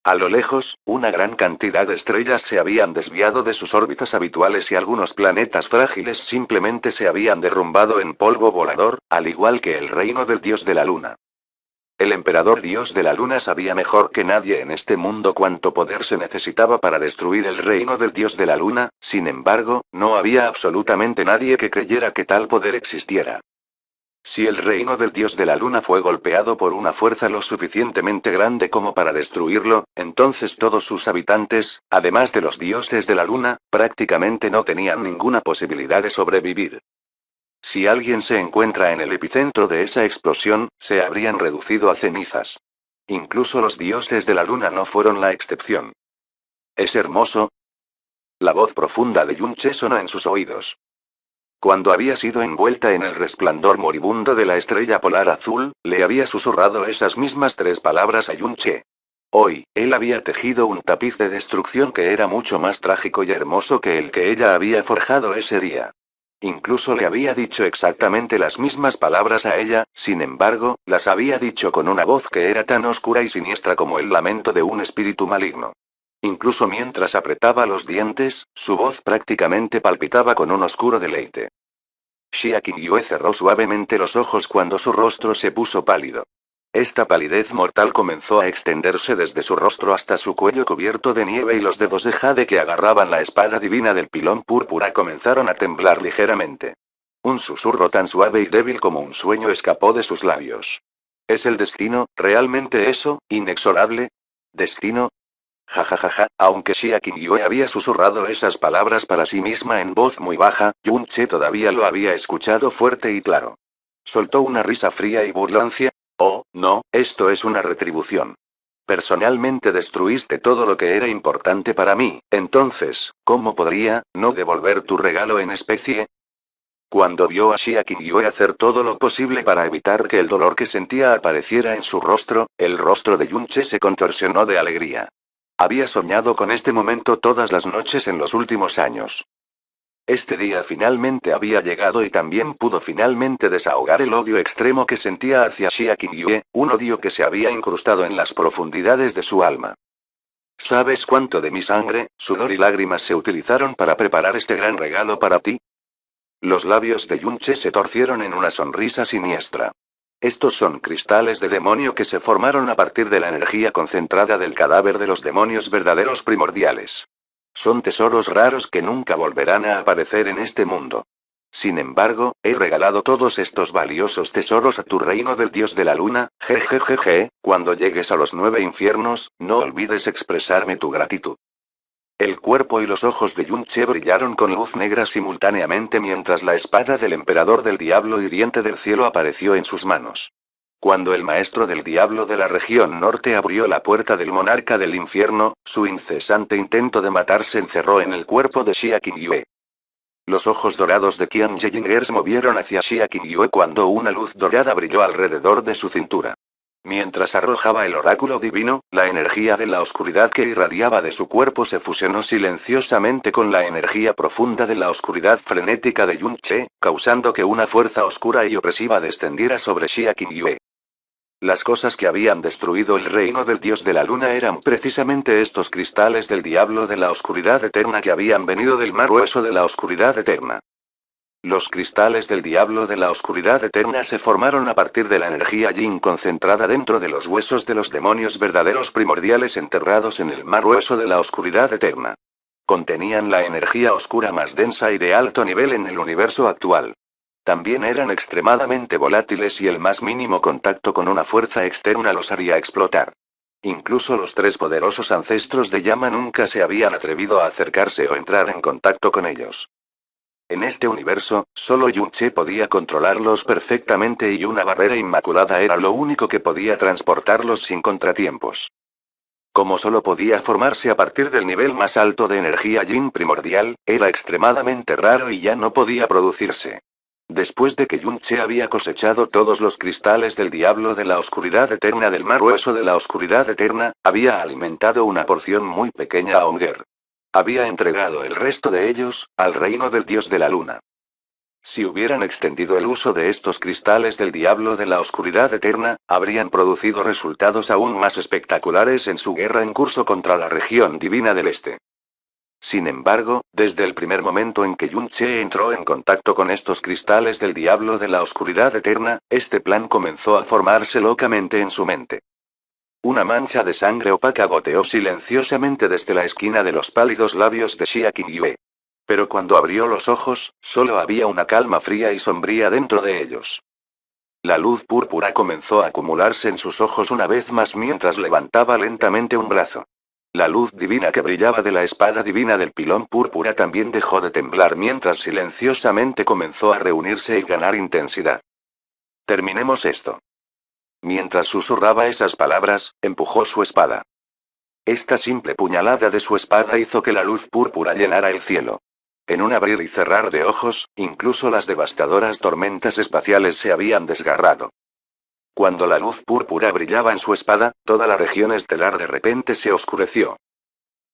Speaker 1: A lo lejos, una gran cantidad de estrellas se habían desviado de sus órbitas habituales y algunos planetas frágiles simplemente se habían derrumbado en polvo volador, al igual que el reino del dios de la luna. El emperador dios de la luna sabía mejor que nadie en este mundo cuánto poder se necesitaba para destruir el reino del dios de la luna, sin embargo, no había absolutamente nadie que creyera que tal poder existiera. Si el reino del dios de la luna fue golpeado por una fuerza lo suficientemente grande como para destruirlo, entonces todos sus habitantes, además de los dioses de la luna, prácticamente no tenían ninguna posibilidad de sobrevivir. Si alguien se encuentra en el epicentro de esa explosión, se habrían reducido a cenizas. Incluso los dioses de la luna no fueron la excepción. ¿Es hermoso? La voz profunda de Yunche sonó en sus oídos. Cuando había sido envuelta en el resplandor moribundo de la estrella polar azul, le había susurrado esas mismas 3 palabras a Yunche. Hoy, él había tejido un tapiz de destrucción que era mucho más trágico y hermoso que el que ella había forjado ese día. Incluso le había dicho exactamente las mismas palabras a ella, sin embargo, las había dicho con una voz que era tan oscura y siniestra como el lamento de un espíritu maligno. Incluso mientras apretaba los dientes, su voz prácticamente palpitaba con un oscuro deleite. Xia Qingyue cerró suavemente los ojos cuando su rostro se puso pálido. Esta palidez mortal comenzó a extenderse desde su rostro hasta su cuello cubierto de nieve y los dedos de jade que agarraban la espada divina del pilón púrpura comenzaron a temblar ligeramente. Un susurro tan suave y débil como un sueño escapó de sus labios. ¿Es el destino, realmente eso, inexorable? ¿Destino? Ja, aunque Xia Qingyue había susurrado esas palabras para sí misma en voz muy baja, Yunche todavía lo había escuchado fuerte y claro. Soltó una risa fría y burlancia. Oh, no, esto es una retribución. Personalmente destruiste todo lo que era importante para mí, entonces, ¿cómo podría, no devolver tu regalo en especie? Cuando vio a Xia Qingyue hacer todo lo posible para evitar que el dolor que sentía apareciera en su rostro, el rostro de Yunche se contorsionó de alegría. Había soñado con este momento todas las noches en los últimos años. Este día finalmente había llegado y también pudo finalmente desahogar el odio extremo que sentía hacia Xia Qingyue, un odio que se había incrustado en las profundidades de su alma. ¿Sabes cuánto de mi sangre, sudor y lágrimas se utilizaron para preparar este gran regalo para ti? Los labios de Yunche se torcieron en una sonrisa siniestra. Estos son cristales de demonio que se formaron a partir de la energía concentrada del cadáver de los demonios verdaderos primordiales. Son tesoros raros que nunca volverán a aparecer en este mundo. Sin embargo, he regalado todos estos valiosos tesoros a tu reino del dios de la luna, jejejeje, cuando llegues a los 9 infiernos, no olvides expresarme tu gratitud. El cuerpo y los ojos de Yunche brillaron con luz negra simultáneamente mientras la espada del emperador del diablo hiriente del cielo apareció en sus manos. Cuando el maestro del diablo de la región norte abrió la puerta del monarca del infierno, su incesante intento de matar se encerró en el cuerpo de Xia Qingyue. Los ojos dorados de Qian Yejinger se movieron hacia Xia Qingyue cuando una luz dorada brilló alrededor de su cintura. Mientras arrojaba el oráculo divino, la energía de la oscuridad que irradiaba de su cuerpo se fusionó silenciosamente con la energía profunda de la oscuridad frenética de Yunche, causando que una fuerza oscura y opresiva descendiera sobre Xia Qingyue. Las cosas que habían destruido el reino del dios de la luna eran precisamente estos cristales del diablo de la oscuridad eterna que habían venido del mar hueso de la oscuridad eterna. Los cristales del diablo de la oscuridad eterna se formaron a partir de la energía yin concentrada dentro de los huesos de los demonios verdaderos primordiales enterrados en el mar hueso de la oscuridad eterna. Contenían la energía oscura más densa y de alto nivel en el universo actual. También eran extremadamente volátiles y el más mínimo contacto con una fuerza externa los haría explotar. Incluso los 3 poderosos ancestros de llama nunca se habían atrevido a acercarse o entrar en contacto con ellos. En este universo, solo Yunche podía controlarlos perfectamente y una barrera inmaculada era lo único que podía transportarlos sin contratiempos. Como solo podía formarse a partir del nivel más alto de energía Yin primordial, era extremadamente raro y ya no podía producirse. Después de que Yunche había cosechado todos los cristales del diablo de la oscuridad eterna del mar hueso de la oscuridad eterna, había alimentado una porción muy pequeña a Onger. Había entregado el resto de ellos, al reino del dios de la luna. Si hubieran extendido el uso de estos cristales del diablo de la oscuridad eterna, habrían producido resultados aún más espectaculares en su guerra en curso contra la región divina del Este. Sin embargo, desde el primer momento en que Yun-Che entró en contacto con estos cristales del diablo de la oscuridad eterna, este plan comenzó a formarse locamente en su mente. Una mancha de sangre opaca goteó silenciosamente desde la esquina de los pálidos labios de Xia Qingyue. Pero cuando abrió los ojos, solo había una calma fría y sombría dentro de ellos. La luz púrpura comenzó a acumularse en sus ojos una vez más mientras levantaba lentamente un brazo. La luz divina que brillaba de la espada divina del pilón púrpura también dejó de temblar mientras silenciosamente comenzó a reunirse y ganar intensidad. Terminemos esto. Mientras susurraba esas palabras, empujó su espada. Esta simple puñalada de su espada hizo que la luz púrpura llenara el cielo. En un abrir y cerrar de ojos, incluso las devastadoras tormentas espaciales se habían desgarrado. Cuando la luz púrpura brillaba en su espada, toda la región estelar de repente se oscureció.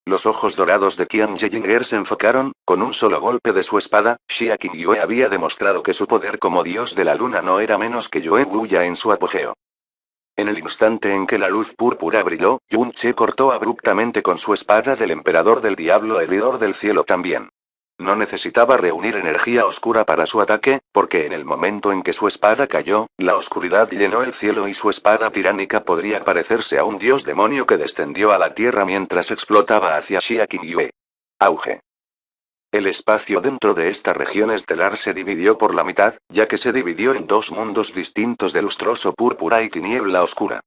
Speaker 1: Los ojos dorados de Qian Yinger se enfocaron, con un solo golpe de su espada, Xia Qingyue había demostrado que su poder como dios de la luna no era menos que Yue Wuya en su apogeo. En el instante en que la luz púrpura brilló, Yun-Che cortó abruptamente con su espada del emperador del diablo heridor del cielo también. No necesitaba reunir energía oscura para su ataque, porque en el momento en que su espada cayó, la oscuridad llenó el cielo y su espada tiránica podría parecerse a un dios demonio que descendió a la tierra mientras explotaba hacia Xia Qingyue. Auge. El espacio dentro de esta región estelar se dividió por la mitad, ya que se dividió en dos mundos distintos de lustroso púrpura y tiniebla oscura.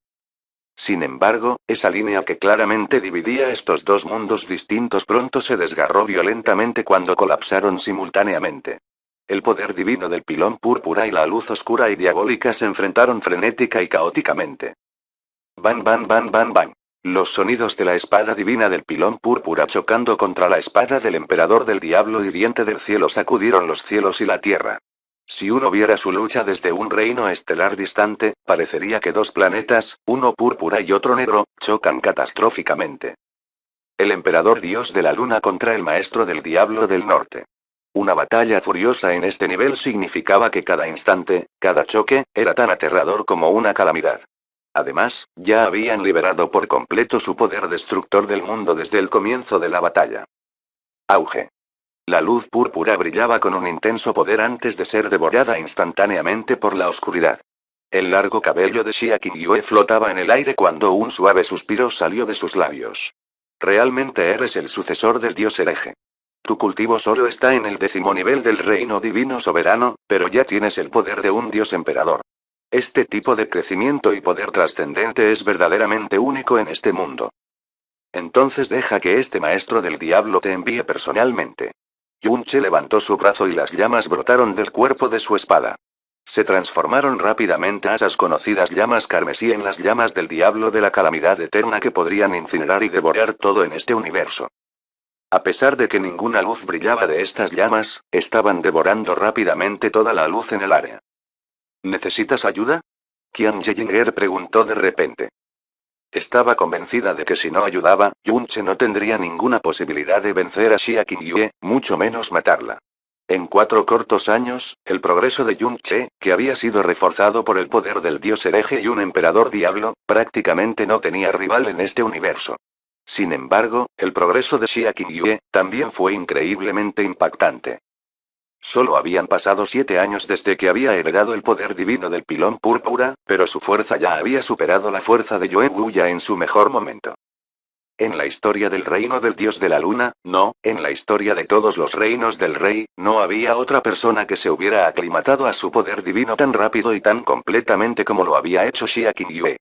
Speaker 1: Sin embargo, esa línea que claramente dividía estos dos mundos distintos pronto se desgarró violentamente cuando colapsaron simultáneamente. El poder divino del pilón púrpura y la luz oscura y diabólica se enfrentaron frenética y caóticamente. Ban ban ban ban ban. Los sonidos de la espada divina del pilón púrpura chocando contra la espada del emperador del diablo hiriente del cielo sacudieron los cielos y la tierra. Si uno viera su lucha desde un reino estelar distante, parecería que dos planetas, uno púrpura y otro negro, chocan catastróficamente. El emperador dios de la luna contra el maestro del diablo del norte. Una batalla furiosa en este nivel significaba que cada instante, cada choque, era tan aterrador como una calamidad. Además, ya habían liberado por completo su poder destructor del mundo desde el comienzo de la batalla. Auge. La luz púrpura brillaba con un intenso poder antes de ser devorada instantáneamente por la oscuridad. El largo cabello de Xia Qingyue flotaba en el aire cuando un suave suspiro salió de sus labios. Realmente eres el sucesor del dios hereje. Tu cultivo solo está en el 10º nivel del reino divino soberano, pero ya tienes el poder de un dios emperador. Este tipo de crecimiento y poder trascendente es verdaderamente único en este mundo. Entonces deja que este maestro del diablo te envíe personalmente. Yun-Che levantó su brazo y las llamas brotaron del cuerpo de su espada. Se transformaron rápidamente a esas conocidas llamas carmesí en las llamas del diablo de la calamidad eterna que podrían incinerar y devorar todo en este universo. A pesar de que ninguna luz brillaba de estas llamas, estaban devorando rápidamente toda la luz en el área. ¿Necesitas ayuda? Qian Yinger preguntó de repente. Estaba convencida de que si no ayudaba, Yun-Che no tendría ninguna posibilidad de vencer a Xia Qingyue, mucho menos matarla. En 4 cortos años, el progreso de Yun-Che, que había sido reforzado por el poder del dios hereje y un emperador diablo, prácticamente no tenía rival en este universo. Sin embargo, el progreso de Xia Qingyue también fue increíblemente impactante. Solo habían pasado 7 años desde que había heredado el poder divino del pilón púrpura, pero su fuerza ya había superado la fuerza de Yue Wuya en su mejor momento. En la historia del reino del dios de la luna, no, en la historia de todos los reinos del rey, no había otra persona que se hubiera aclimatado a su poder divino tan rápido y tan completamente como lo había hecho Xia Qingyue.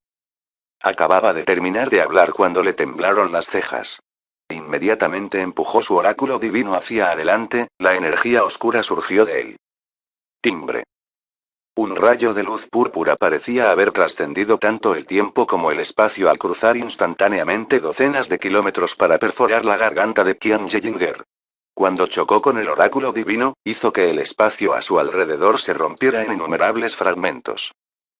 Speaker 1: Acababa de terminar de hablar cuando le temblaron las cejas. Inmediatamente empujó su oráculo divino hacia adelante, la energía oscura surgió de él. Timbre. Un rayo de luz púrpura parecía haber trascendido tanto el tiempo como el espacio al cruzar instantáneamente docenas de kilómetros para perforar la garganta de Qian Yinger. Cuando chocó con el oráculo divino, hizo que el espacio a su alrededor se rompiera en innumerables fragmentos.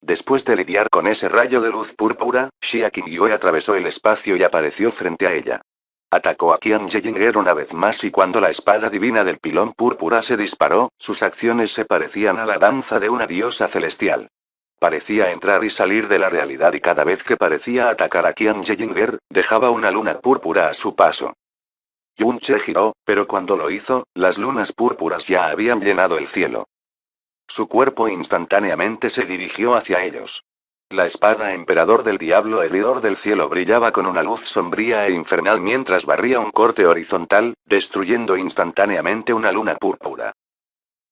Speaker 1: Después de lidiar con ese rayo de luz púrpura, Xia Qingyue atravesó el espacio y apareció frente a ella. Atacó a Qian Yejinger una vez más y cuando la espada divina del pilón púrpura se disparó, sus acciones se parecían a la danza de una diosa celestial. Parecía entrar y salir de la realidad y cada vez que parecía atacar a Qian Yejinger, dejaba una luna púrpura a su paso. Yunche giró, pero cuando lo hizo, las lunas púrpuras ya habían llenado el cielo. Su cuerpo instantáneamente se dirigió hacia ellos. La espada emperador del diablo heridor del cielo brillaba con una luz sombría e infernal mientras barría un corte horizontal, destruyendo instantáneamente una luna púrpura.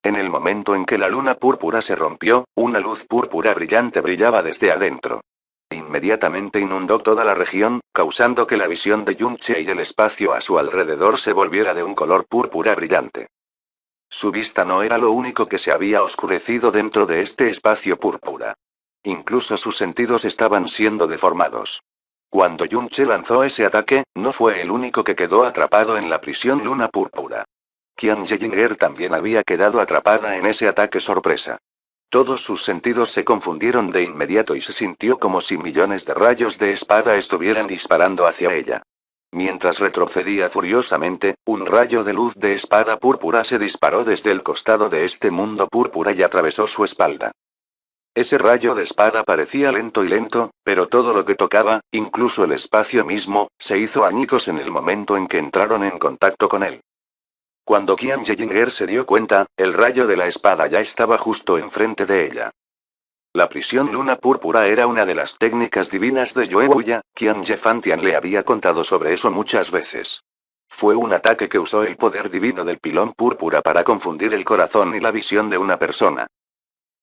Speaker 1: En el momento en que la luna púrpura se rompió, una luz púrpura brillante brillaba desde adentro. Inmediatamente inundó toda la región, causando que la visión de Yunche y el espacio a su alrededor se volviera de un color púrpura brillante. Su vista no era lo único que se había oscurecido dentro de este espacio púrpura. Incluso sus sentidos estaban siendo deformados. Cuando Yunche lanzó ese ataque, no fue el único que quedó atrapado en la prisión luna púrpura. Qian Yejinger también había quedado atrapada en ese ataque sorpresa. Todos sus sentidos se confundieron de inmediato y se sintió como si millones de rayos de espada estuvieran disparando hacia ella. Mientras retrocedía furiosamente, un rayo de luz de espada púrpura se disparó desde el costado de este mundo púrpura y atravesó su espalda. Ese rayo de espada parecía lento y lento, pero todo lo que tocaba, incluso el espacio mismo, se hizo añicos en el momento en que entraron en contacto con él. Cuando Qian Yejinger se dio cuenta, el rayo de la espada ya estaba justo enfrente de ella. La prisión luna púrpura era una de las técnicas divinas de Yoebuya, Qian Yefantian le había contado sobre eso muchas veces. Fue un ataque que usó el poder divino del pilón púrpura para confundir el corazón y la visión de una persona.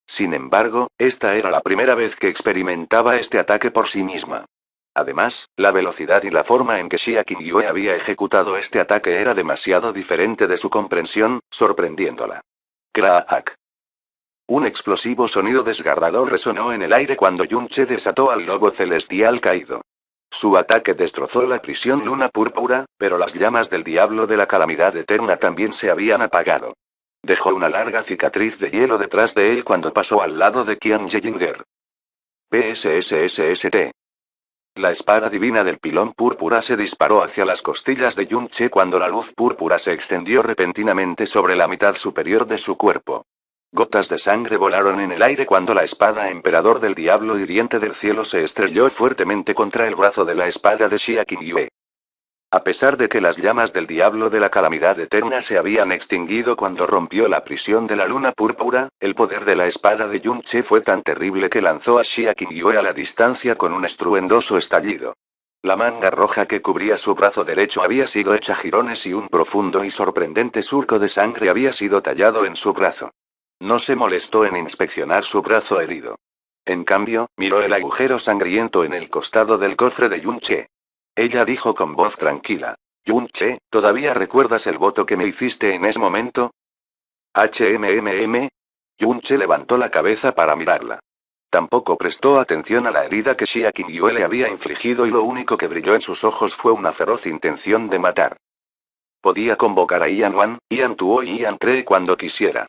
Speaker 1: Sin embargo, esta era la primera vez que experimentaba este ataque por sí misma. Además, la velocidad y la forma en que Xia Qingyue había ejecutado este ataque era demasiado diferente de su comprensión, sorprendiéndola. Craak. Un explosivo sonido desgarrador resonó en el aire cuando Yunche desató al lobo celestial caído. Su ataque destrozó la prisión luna púrpura, pero las llamas del diablo de la calamidad eterna también se habían apagado. Dejó una larga cicatriz de hielo detrás de él cuando pasó al lado de Qian Yejinger. PSSSST. La espada divina del pilón púrpura se disparó hacia las costillas de Yunche cuando la luz púrpura se extendió repentinamente sobre la mitad superior de su cuerpo. Gotas de sangre volaron en el aire cuando la espada emperador del diablo hiriente del cielo se estrelló fuertemente contra el brazo de la espada de Xia Qingyue. A pesar de que las llamas del diablo de la calamidad eterna se habían extinguido cuando rompió la prisión de la luna púrpura, el poder de la espada de Yunche fue tan terrible que lanzó a Xia Qingyue a la distancia con un estruendoso estallido. La manga roja que cubría su brazo derecho había sido hecha jirones y un profundo y sorprendente surco de sangre había sido tallado en su brazo. No se molestó en inspeccionar su brazo herido. En cambio, miró el agujero sangriento en el costado del cofre de Yunche. Ella dijo con voz tranquila. Yunche, ¿todavía recuerdas el voto que me hiciste en ese momento? Yunche levantó la cabeza para mirarla. Tampoco prestó atención a la herida que Xia Qingyue le había infligido y lo único que brilló en sus ojos fue una feroz intención de matar. Podía convocar a Ian Wan, Ian Tuo y Ian Tre cuando quisiera.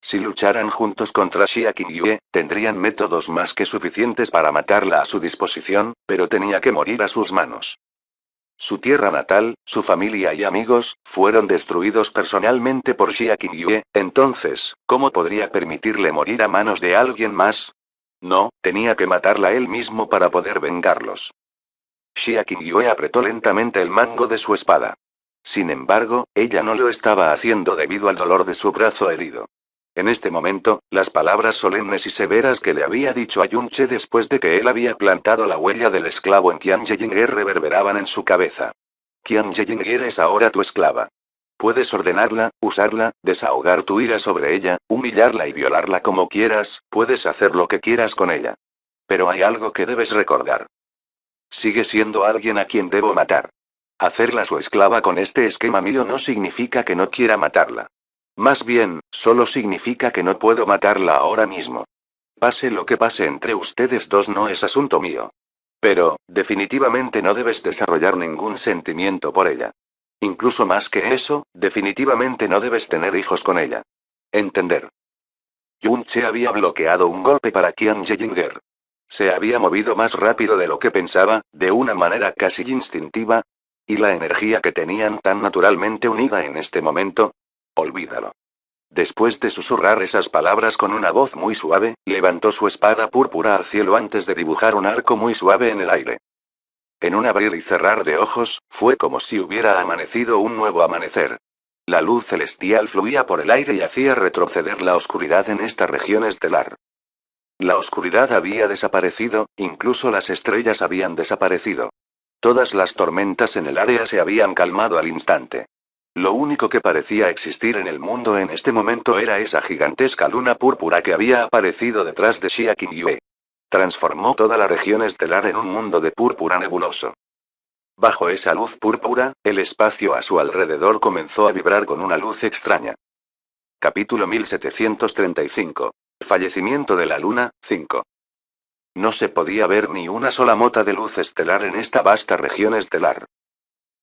Speaker 1: Si lucharan juntos contra Xia Qingyue, tendrían métodos más que suficientes para matarla a su disposición, pero tenía que morir a sus manos. Su tierra natal, su familia y amigos, fueron destruidos personalmente por Xia Qingyue, entonces, ¿cómo podría permitirle morir a manos de alguien más? No, tenía que matarla él mismo para poder vengarlos. Xia Qingyue apretó lentamente el mango de su espada. Sin embargo, ella no lo estaba haciendo debido al dolor de su brazo herido. En este momento, las palabras solemnes y severas que le había dicho a Yunche después de que él había plantado la huella del esclavo en Qian Yejinger reverberaban en su cabeza. Qian Yejinger es ahora tu esclava. Puedes ordenarla, usarla, desahogar tu ira sobre ella, humillarla y violarla como quieras, puedes hacer lo que quieras con ella. Pero hay algo que debes recordar. Sigue siendo alguien a quien debo matar. Hacerla su esclava con este esquema mío no significa que no quiera matarla. Más bien, solo significa que no puedo matarla ahora mismo. Pase lo que pase entre ustedes dos no es asunto mío. Pero, definitivamente no debes desarrollar ningún sentimiento por ella. Incluso más que eso, definitivamente no debes tener hijos con ella. Entender. Yunche había bloqueado un golpe para Qian Yejinger. Se había movido más rápido de lo que pensaba, de una manera casi instintiva. ¿Y la energía que tenían tan naturalmente unida en este momento? Olvídalo. Después de susurrar esas palabras con una voz muy suave, levantó su espada púrpura al cielo antes de dibujar un arco muy suave en el aire. En un abrir y cerrar de ojos, fue como si hubiera amanecido un nuevo amanecer. La luz celestial fluía por el aire y hacía retroceder la oscuridad en esta región estelar. La oscuridad había desaparecido, incluso las estrellas habían desaparecido. Todas las tormentas en el área se habían calmado al instante. Lo único que parecía existir en el mundo en este momento era esa gigantesca luna púrpura que había aparecido detrás de Xia Qingyue. Transformó toda la región estelar en un mundo de púrpura nebuloso. Bajo esa luz púrpura, el espacio a su alrededor comenzó a vibrar con una luz extraña. Capítulo 1735. Fallecimiento de la Luna, 5. No se podía ver ni una sola mota de luz estelar en esta vasta región estelar.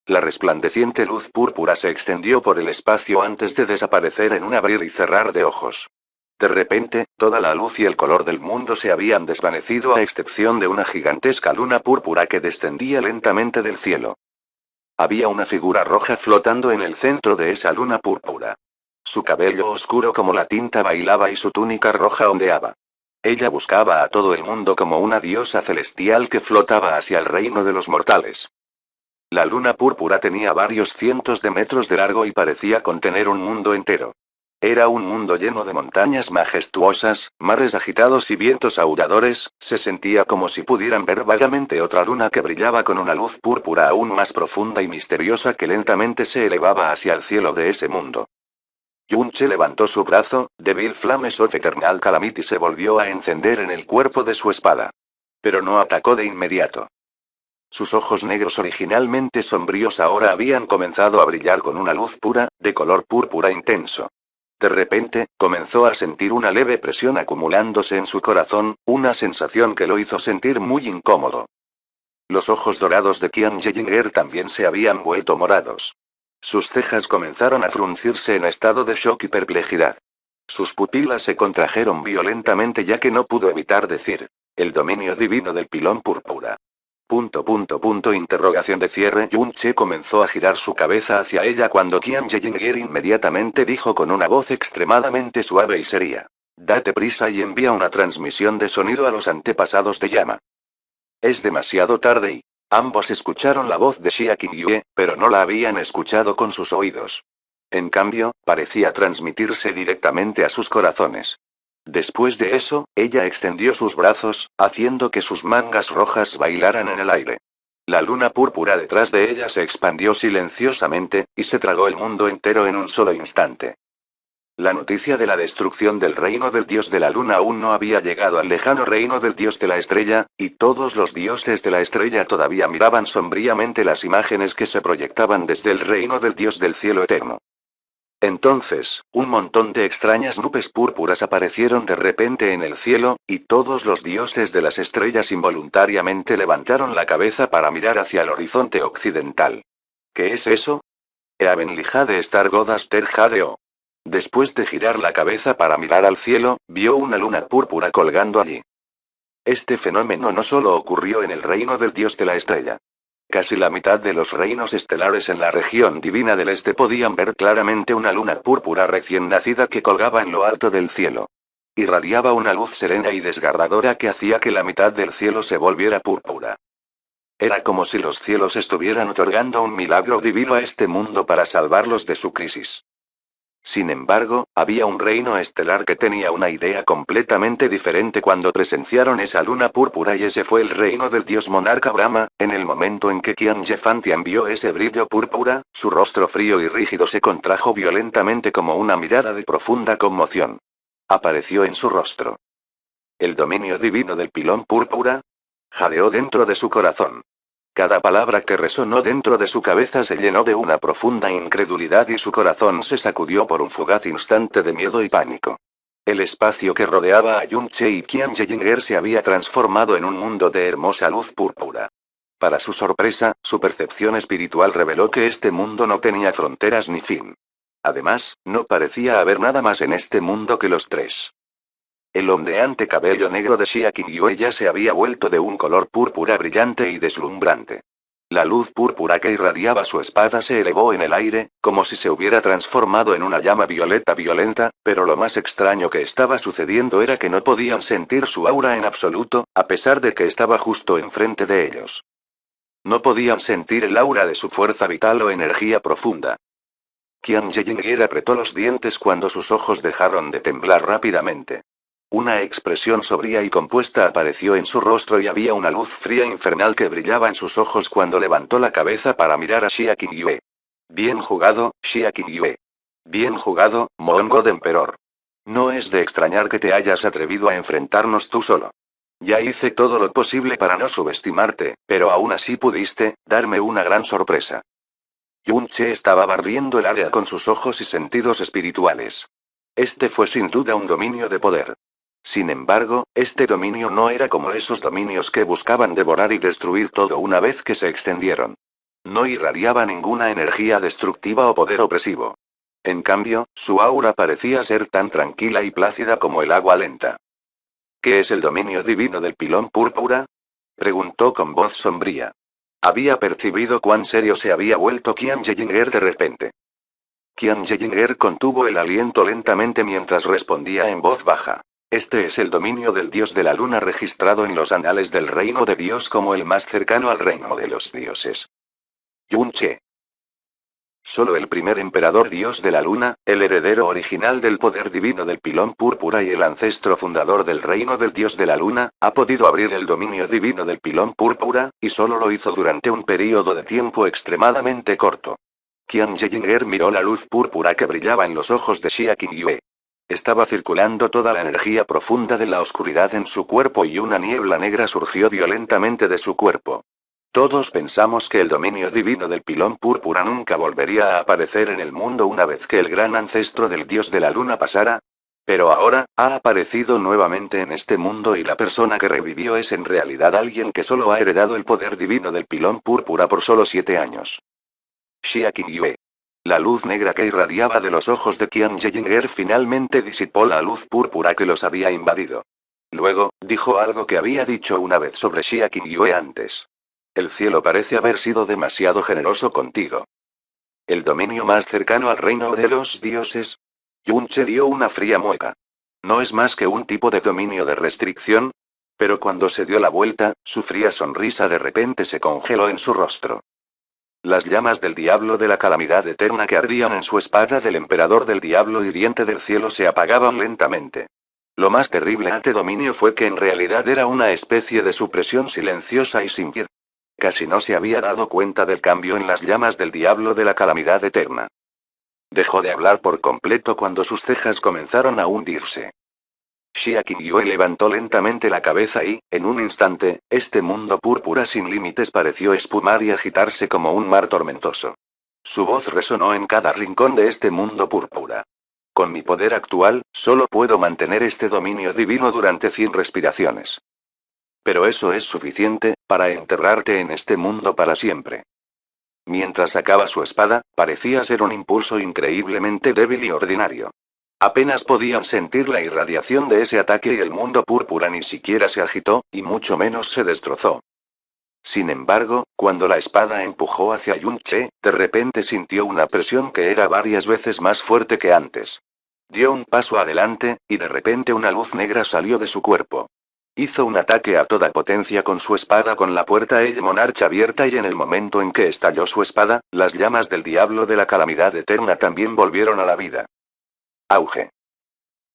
Speaker 1: La resplandeciente luz púrpura se extendió por el espacio antes de desaparecer en un abrir y cerrar de ojos. De repente, toda la luz y el color del mundo se habían desvanecido a excepción de una gigantesca luna púrpura que descendía lentamente del cielo. Había una figura roja flotando en el centro de esa luna púrpura. Su cabello oscuro como la tinta bailaba y su túnica roja ondeaba. Ella buscaba a todo el mundo como una diosa celestial que flotaba hacia el reino de los mortales. La luna púrpura tenía varios cientos de metros de largo y parecía contener un mundo entero. Era un mundo lleno de montañas majestuosas, mares agitados y vientos aulladores, se sentía como si pudieran ver vagamente otra luna que brillaba con una luz púrpura aún más profunda y misteriosa que lentamente se elevaba hacia el cielo de ese mundo. Yunche levantó su brazo, débil Flames of Eternal Calamity se volvió a encender en el cuerpo de su espada. Pero no atacó de inmediato. Sus ojos negros originalmente sombríos ahora habían comenzado a brillar con una luz pura, de color púrpura intenso. De repente, comenzó a sentir una leve presión acumulándose en su corazón, una sensación que lo hizo sentir muy incómodo. Los ojos dorados de Qian Yejinger también se habían vuelto morados. Sus cejas comenzaron a fruncirse en estado de shock y perplejidad. Sus pupilas se contrajeron violentamente ya que no pudo evitar decir: el dominio divino del pilón púrpura. Interrogación de cierre. Yunche comenzó a girar su cabeza hacia ella cuando Qian Yejinger inmediatamente dijo con una voz extremadamente suave y seria: date prisa y envía una transmisión de sonido a los antepasados de llama. Es demasiado tarde y... Ambos escucharon la voz de Xia Qingyue, pero no la habían escuchado con sus oídos. En cambio, parecía transmitirse directamente a sus corazones. Después de eso, ella extendió sus brazos, haciendo que sus mangas rojas bailaran en el aire. La luna púrpura detrás de ella se expandió silenciosamente, y se tragó el mundo entero en un solo instante. La noticia de la destrucción del reino del dios de la luna aún no había llegado al lejano reino del dios de la estrella, y todos los dioses de la estrella todavía miraban sombríamente las imágenes que se proyectaban desde el reino del dios del cielo eterno. Entonces, un montón de extrañas nubes púrpuras aparecieron de repente en el cielo, y todos los dioses de las estrellas involuntariamente levantaron la cabeza para mirar hacia el horizonte occidental. ¿Qué es eso? Eavenlijade Star Godaster Jadeo. Después de girar la cabeza para mirar al cielo, vio una luna púrpura colgando allí. Este fenómeno no solo ocurrió en el reino del dios de la estrella. Casi la mitad de los reinos estelares en la región divina del este podían ver claramente una luna púrpura recién nacida que colgaba en lo alto del cielo. Irradiaba una luz serena y desgarradora que hacía que la mitad del cielo se volviera púrpura. Era como si los cielos estuvieran otorgando un milagro divino a este mundo para salvarlos de su crisis. Sin embargo, había un reino estelar que tenía una idea completamente diferente cuando presenciaron esa luna púrpura y ese fue el reino del dios monarca Brahma. En el momento en que Qian Yefantian vio ese brillo púrpura, su rostro frío y rígido se contrajo violentamente como una mirada de profunda conmoción. Apareció en su rostro. ¿El dominio divino del pilón púrpura? Jadeó dentro de su corazón. Cada palabra que resonó dentro de su cabeza se llenó de una profunda incredulidad y su corazón se sacudió por un fugaz instante de miedo y pánico. El espacio que rodeaba a Yunche y Qian Yejinger se había transformado en un mundo de hermosa luz púrpura. Para su sorpresa, su percepción espiritual reveló que este mundo no tenía fronteras ni fin. Además, no parecía haber nada más en este mundo que los tres. El ondeante cabello negro de Xia Qingyue ya se había vuelto de un color púrpura brillante y deslumbrante. La luz púrpura que irradiaba su espada se elevó en el aire, como si se hubiera transformado en una llama violeta violenta, pero lo más extraño que estaba sucediendo era que no podían sentir su aura en absoluto, a pesar de que estaba justo enfrente de ellos. No podían sentir el aura de su fuerza vital o energía profunda. Qian Yeyinger apretó los dientes cuando sus ojos dejaron de temblar rápidamente. Una expresión sobria y compuesta apareció en su rostro y había una luz fría infernal que brillaba en sus ojos cuando levantó la cabeza para mirar a Xia Qingyue. Bien jugado, Xia Qingyue. Bien jugado, Moon God Emperor. No es de extrañar que te hayas atrevido a enfrentarnos tú solo. Ya hice todo lo posible para no subestimarte, pero aún así pudiste darme una gran sorpresa. Yun Che estaba barriendo el área con sus ojos y sentidos espirituales. Este fue sin duda un dominio de poder. Sin embargo, este dominio no era como esos dominios que buscaban devorar y destruir todo una vez que se extendieron. No irradiaba ninguna energía destructiva o poder opresivo. En cambio, su aura parecía ser tan tranquila y plácida como el agua lenta. ¿Qué es el dominio divino del pilón púrpura? Preguntó con voz sombría. Había percibido cuán serio se había vuelto Qian Yeyinger de repente. Qian Yeyinger contuvo el aliento lentamente mientras respondía en voz baja. Este es el dominio del dios de la luna registrado en los anales del reino de Dios como el más cercano al reino de los dioses. Yun Che. Solo el primer emperador dios de la luna, el heredero original del poder divino del pilón púrpura y el ancestro fundador del reino del dios de la luna, ha podido abrir el dominio divino del pilón púrpura, y solo lo hizo durante un período de tiempo extremadamente corto. Qian Yeyinger miró la luz púrpura que brillaba en los ojos de Xia Qingyue. Estaba circulando toda la energía profunda de la oscuridad en su cuerpo y una niebla negra surgió violentamente de su cuerpo. Todos pensamos que el dominio divino del pilón púrpura nunca volvería a aparecer en el mundo una vez que el gran ancestro del dios de la luna pasara. Pero ahora, ha aparecido nuevamente en este mundo y la persona que revivió es en realidad alguien que solo ha heredado el poder divino del pilón púrpura por solo 7 años. Xia Qingyue. La luz negra que irradiaba de los ojos de Qian Yeyinger finalmente disipó la luz púrpura que los había invadido. Luego, dijo algo que había dicho una vez sobre Xia Qingyue antes. El cielo parece haber sido demasiado generoso contigo. ¿El dominio más cercano al reino de los dioses? Yun Che dio una fría mueca. ¿No es más que un tipo de dominio de restricción? Pero cuando se dio la vuelta, su fría sonrisa de repente se congeló en su rostro. Las llamas del diablo de la calamidad eterna que ardían en su espada del emperador del diablo hiriente del cielo se apagaban lentamente. Lo más terrible ante dominio fue que en realidad era una especie de supresión silenciosa y sin fin. Casi no se había dado cuenta del cambio en las llamas del diablo de la calamidad eterna. Dejó de hablar por completo cuando sus cejas comenzaron a hundirse. Xia Qingyue levantó lentamente la cabeza y, en un instante, este mundo púrpura sin límites pareció espumar y agitarse como un mar tormentoso. Su voz resonó en cada rincón de este mundo púrpura. Con mi poder actual, solo puedo mantener este dominio divino durante 100 respiraciones. Pero eso es suficiente, para enterrarte en este mundo para siempre. Mientras sacaba su espada, parecía ser un impulso increíblemente débil y ordinario. Apenas podían sentir la irradiación de ese ataque y el mundo púrpura ni siquiera se agitó, y mucho menos se destrozó. Sin embargo, cuando la espada empujó hacia Yun Che, de repente sintió una presión que era varias veces más fuerte que antes. Dio un paso adelante, y de repente una luz negra salió de su cuerpo. Hizo un ataque a toda potencia con su espada con la puerta El Monarch abierta y en el momento en que estalló su espada, las llamas del diablo de la calamidad eterna también volvieron a la vida. Auge.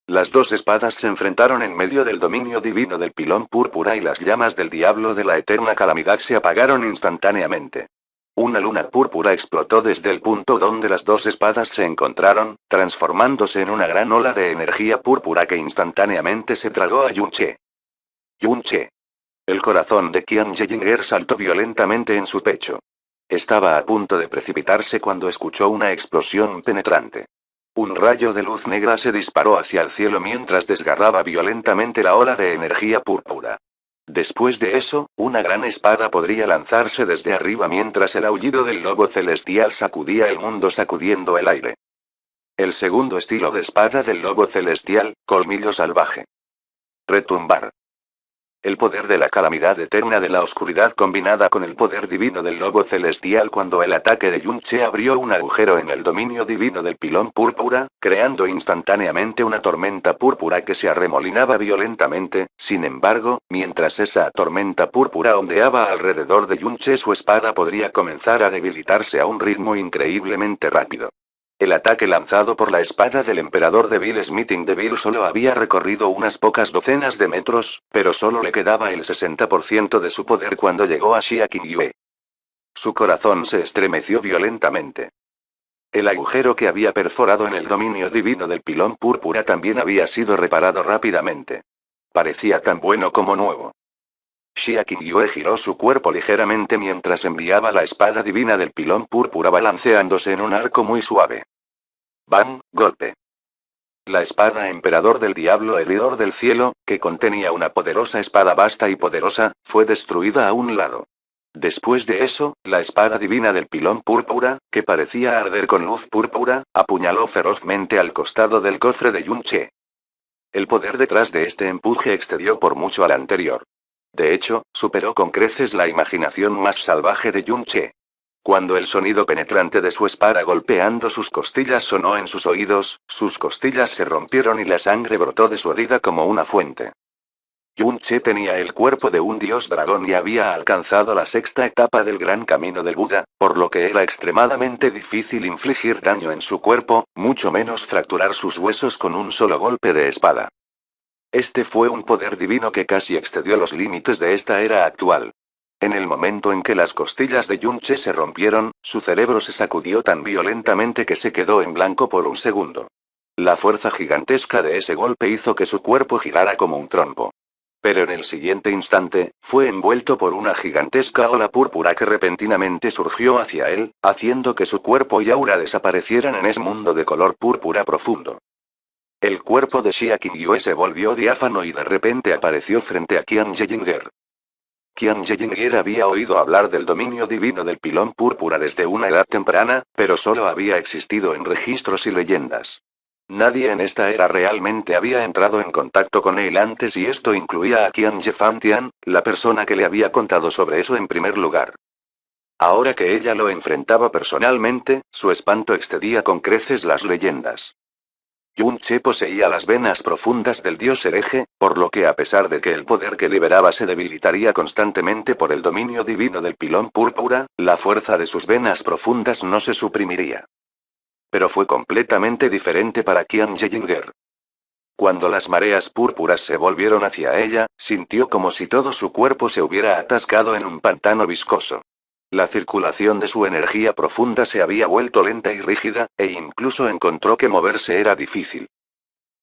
Speaker 1: Las dos espadas se enfrentaron en medio del dominio divino del pilón púrpura y las llamas del diablo de la eterna calamidad se apagaron instantáneamente. Una luna púrpura explotó desde el punto donde las dos espadas se encontraron, transformándose en una gran ola de energía púrpura que instantáneamente se tragó a Yun Che. Yun Che. El corazón de Qian Yeyinger saltó violentamente en su pecho. Estaba a punto de precipitarse cuando escuchó una explosión penetrante. Un rayo de luz negra se disparó hacia el cielo mientras desgarraba violentamente la ola de energía púrpura. Después de eso, una gran espada podría lanzarse desde arriba mientras el aullido del lobo celestial sacudía el mundo sacudiendo el aire. El segundo estilo de espada del lobo celestial, colmillo salvaje. Retumbar. El poder de la calamidad eterna de la oscuridad combinada con el poder divino del lobo celestial cuando el ataque de Yun-che abrió un agujero en el dominio divino del pilón púrpura, creando instantáneamente una tormenta púrpura que se arremolinaba violentamente. Sin embargo, mientras esa tormenta púrpura ondeaba alrededor de Yun-che, su espada podría comenzar a debilitarse a un ritmo increíblemente rápido. El ataque lanzado por la espada del emperador Devil Smithing Devil solo había recorrido unas pocas docenas de metros, pero solo le quedaba el 60% de su poder cuando llegó a Xia Qingyue. Su corazón se estremeció violentamente. El agujero que había perforado en el dominio divino del pilón púrpura también había sido reparado rápidamente. Parecía tan bueno como nuevo. Xia Qingyue giró su cuerpo ligeramente mientras enviaba la espada divina del pilón púrpura balanceándose en un arco muy suave. ¡Bam! Golpe. La espada emperador del diablo heridor del cielo, que contenía una poderosa espada vasta y poderosa, fue destruida a un lado. Después de eso, la espada divina del pilón púrpura, que parecía arder con luz púrpura, apuñaló ferozmente al costado del cofre de Yun-che. El poder detrás de este empuje excedió por mucho al anterior. De hecho, superó con creces la imaginación más salvaje de Yun-che. Cuando el sonido penetrante de su espada golpeando sus costillas sonó en sus oídos, sus costillas se rompieron y la sangre brotó de su herida como una fuente. Yun-che tenía el cuerpo de un dios dragón y había alcanzado la sexta etapa del gran camino del Buda, por lo que era extremadamente difícil infligir daño en su cuerpo, mucho menos fracturar sus huesos con un solo golpe de espada. Este fue un poder divino que casi excedió los límites de esta era actual. En el momento en que las costillas de Yun-che se rompieron, su cerebro se sacudió tan violentamente que se quedó en blanco por un segundo. La fuerza gigantesca de ese golpe hizo que su cuerpo girara como un trompo. Pero en el siguiente instante, fue envuelto por una gigantesca ola púrpura que repentinamente surgió hacia él, haciendo que su cuerpo y aura desaparecieran en ese mundo de color púrpura profundo. El cuerpo de Xia Qingyue se volvió diáfano y de repente apareció frente a Qian Yejinger. Qian Yejinger había oído hablar del dominio divino del pilón púrpura desde una edad temprana, pero solo había existido en registros y leyendas. Nadie en esta era realmente había entrado en contacto con él antes y esto incluía a Qian Yefantian, la persona que le había contado sobre eso en primer lugar. Ahora que ella lo enfrentaba personalmente, su espanto excedía con creces las leyendas. Yun-che poseía las venas profundas del dios hereje, por lo que a pesar de que el poder que liberaba se debilitaría constantemente por el dominio divino del pilón púrpura, la fuerza de sus venas profundas no se suprimiría. Pero fue completamente diferente para Qian Yejinger. Cuando las mareas púrpuras se volvieron hacia ella, sintió como si todo su cuerpo se hubiera atascado en un pantano viscoso. La circulación de su energía profunda se había vuelto lenta y rígida, e incluso encontró que moverse era difícil.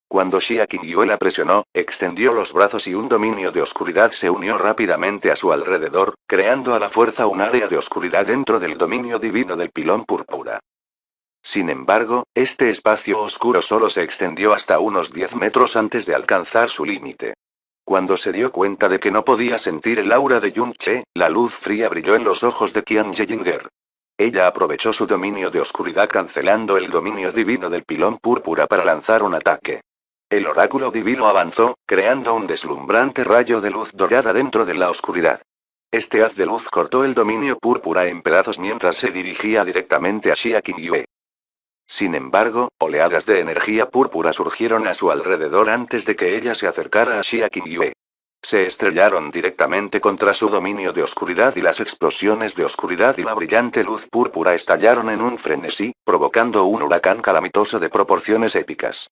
Speaker 1: Cuando Xia Qingyue la presionó, extendió los brazos y un dominio de oscuridad se unió rápidamente a su alrededor, creando a la fuerza un área de oscuridad dentro del dominio divino del pilón púrpura. Sin embargo, este espacio oscuro solo se extendió hasta unos 10 metros antes de alcanzar su límite. Cuando se dio cuenta de que no podía sentir el aura de Yun-che, la luz fría brilló en los ojos de Qian Yejinger. Ella aprovechó su dominio de oscuridad cancelando el dominio divino del pilón púrpura para lanzar un ataque. El oráculo divino avanzó, creando un deslumbrante rayo de luz dorada dentro de la oscuridad. Este haz de luz cortó el dominio púrpura en pedazos mientras se dirigía directamente a Xia Qingyue. Sin embargo, oleadas de energía púrpura surgieron a su alrededor antes de que ella se acercara a Xia Qingyue. Se estrellaron directamente contra su dominio de oscuridad y las explosiones de oscuridad y la brillante luz púrpura estallaron en un frenesí, provocando un huracán calamitoso de proporciones épicas.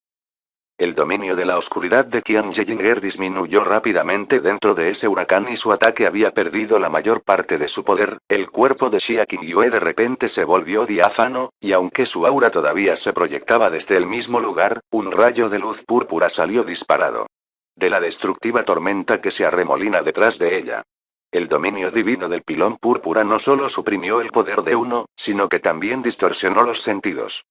Speaker 1: El dominio de la oscuridad de Qian Yejinger disminuyó rápidamente dentro de ese huracán y su ataque había perdido la mayor parte de su poder. El cuerpo de Xia Qingyue de repente se volvió diáfano, y aunque su aura todavía se proyectaba desde el mismo lugar, un rayo de luz púrpura salió disparado de la destructiva tormenta que se arremolina detrás de ella. El dominio divino del pilón púrpura no solo suprimió el poder de uno, sino que también distorsionó los sentidos.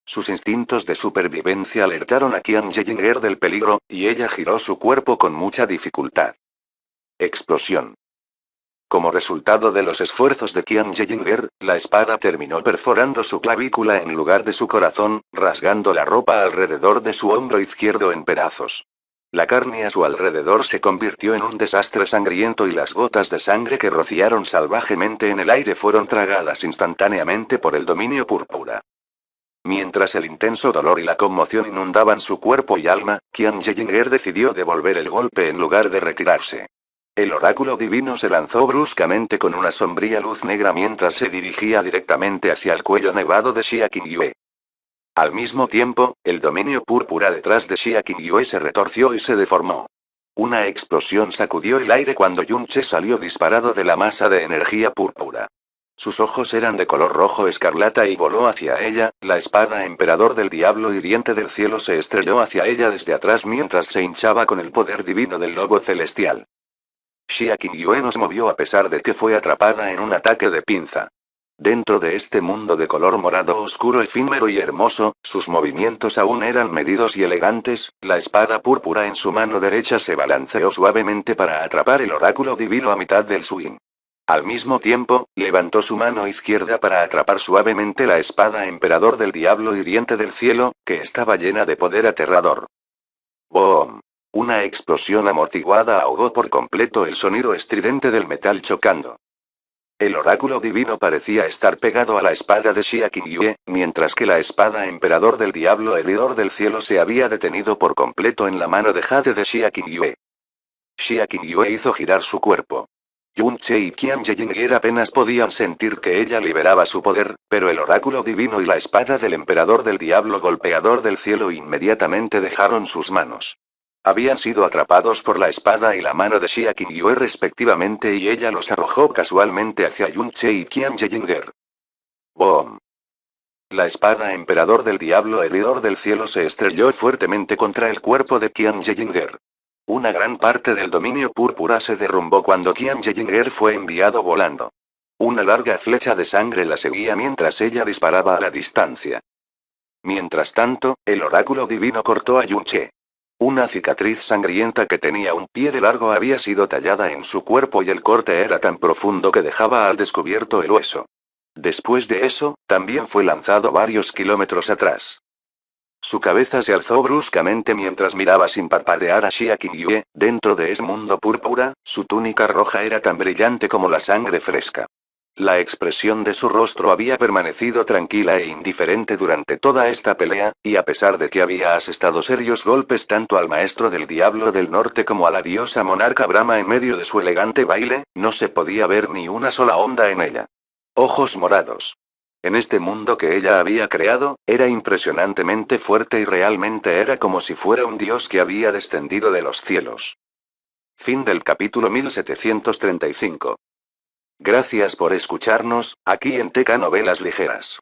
Speaker 1: Sus instintos de supervivencia alertaron a Qian Yejinger del peligro, y ella giró su cuerpo con mucha dificultad. Explosión. Como resultado de los esfuerzos de Qian Yejinger, la espada terminó perforando su clavícula en lugar de su corazón, rasgando la ropa alrededor de su hombro izquierdo en pedazos. La carne a su alrededor se convirtió en un desastre sangriento y las gotas de sangre que rociaron salvajemente en el aire fueron tragadas instantáneamente por el dominio púrpura. Mientras el intenso dolor y la conmoción inundaban su cuerpo y alma, Qian Yeyinger decidió devolver el golpe en lugar de retirarse. El oráculo divino se lanzó bruscamente con una sombría luz negra mientras se dirigía directamente hacia el cuello nevado de Xia Qingyue. Al mismo tiempo, el dominio púrpura detrás de Xia Qingyue se retorció y se deformó. Una explosión sacudió el aire cuando Yunche salió disparado de la masa de energía púrpura. Sus ojos eran de color rojo escarlata y voló hacia ella, la espada emperador del diablo hiriente del cielo se estrelló hacia ella desde atrás mientras se hinchaba con el poder divino del lobo celestial. Xia Qingyue no se movió a pesar de que fue atrapada en un ataque de pinza. Dentro de este mundo de color morado oscuro efímero y hermoso, sus movimientos aún eran medidos y elegantes, la espada púrpura en su mano derecha se balanceó suavemente para atrapar el oráculo divino a mitad del swing. Al mismo tiempo, levantó su mano izquierda para atrapar suavemente la espada emperador del diablo hiriente del cielo, que estaba llena de poder aterrador. ¡Boom! Una explosión amortiguada ahogó por completo el sonido estridente del metal chocando. El oráculo divino parecía estar pegado a la espada de Xia Qingyue, mientras que la espada emperador del diablo heridor del cielo se había detenido por completo en la mano de jade de Xia Qingyue. Xia Qingyue hizo girar su cuerpo. Yunche y Qian Yeyinger apenas podían sentir que ella liberaba su poder, pero el oráculo divino y la espada del emperador del diablo golpeador del cielo inmediatamente dejaron sus manos. Habían sido atrapados por la espada y la mano de Xia Qingyue respectivamente y ella los arrojó casualmente hacia Yunche y Qian Yeyinger. ¡Boom! La espada emperador del diablo heridor del cielo se estrelló fuertemente contra el cuerpo de Qian Yeyinger. Una gran parte del dominio púrpura se derrumbó cuando Qian Yeyinger fue enviado volando. Una larga flecha de sangre la seguía mientras ella disparaba a la distancia. Mientras tanto, el oráculo divino cortó a Yunche. Una cicatriz sangrienta que tenía un pie de largo había sido tallada en su cuerpo y el corte era tan profundo que dejaba al descubierto el hueso. Después de eso, también fue lanzado varios kilómetros atrás. Su cabeza se alzó bruscamente mientras miraba sin parpadear a Xia Qingyue, dentro de ese mundo púrpura, su túnica roja era tan brillante como la sangre fresca. La expresión de su rostro había permanecido tranquila e indiferente durante toda esta pelea, y a pesar de que había asestado serios golpes tanto al maestro del diablo del norte como a la diosa monarca Brahma en medio de su elegante baile, no se podía ver ni una sola onda en ella. Ojos morados. En este mundo que ella había creado, era impresionantemente fuerte y realmente era como si fuera un dios que había descendido de los cielos. Fin del capítulo 1735. Gracias por escucharnos, aquí en Teca Novelas Ligeras.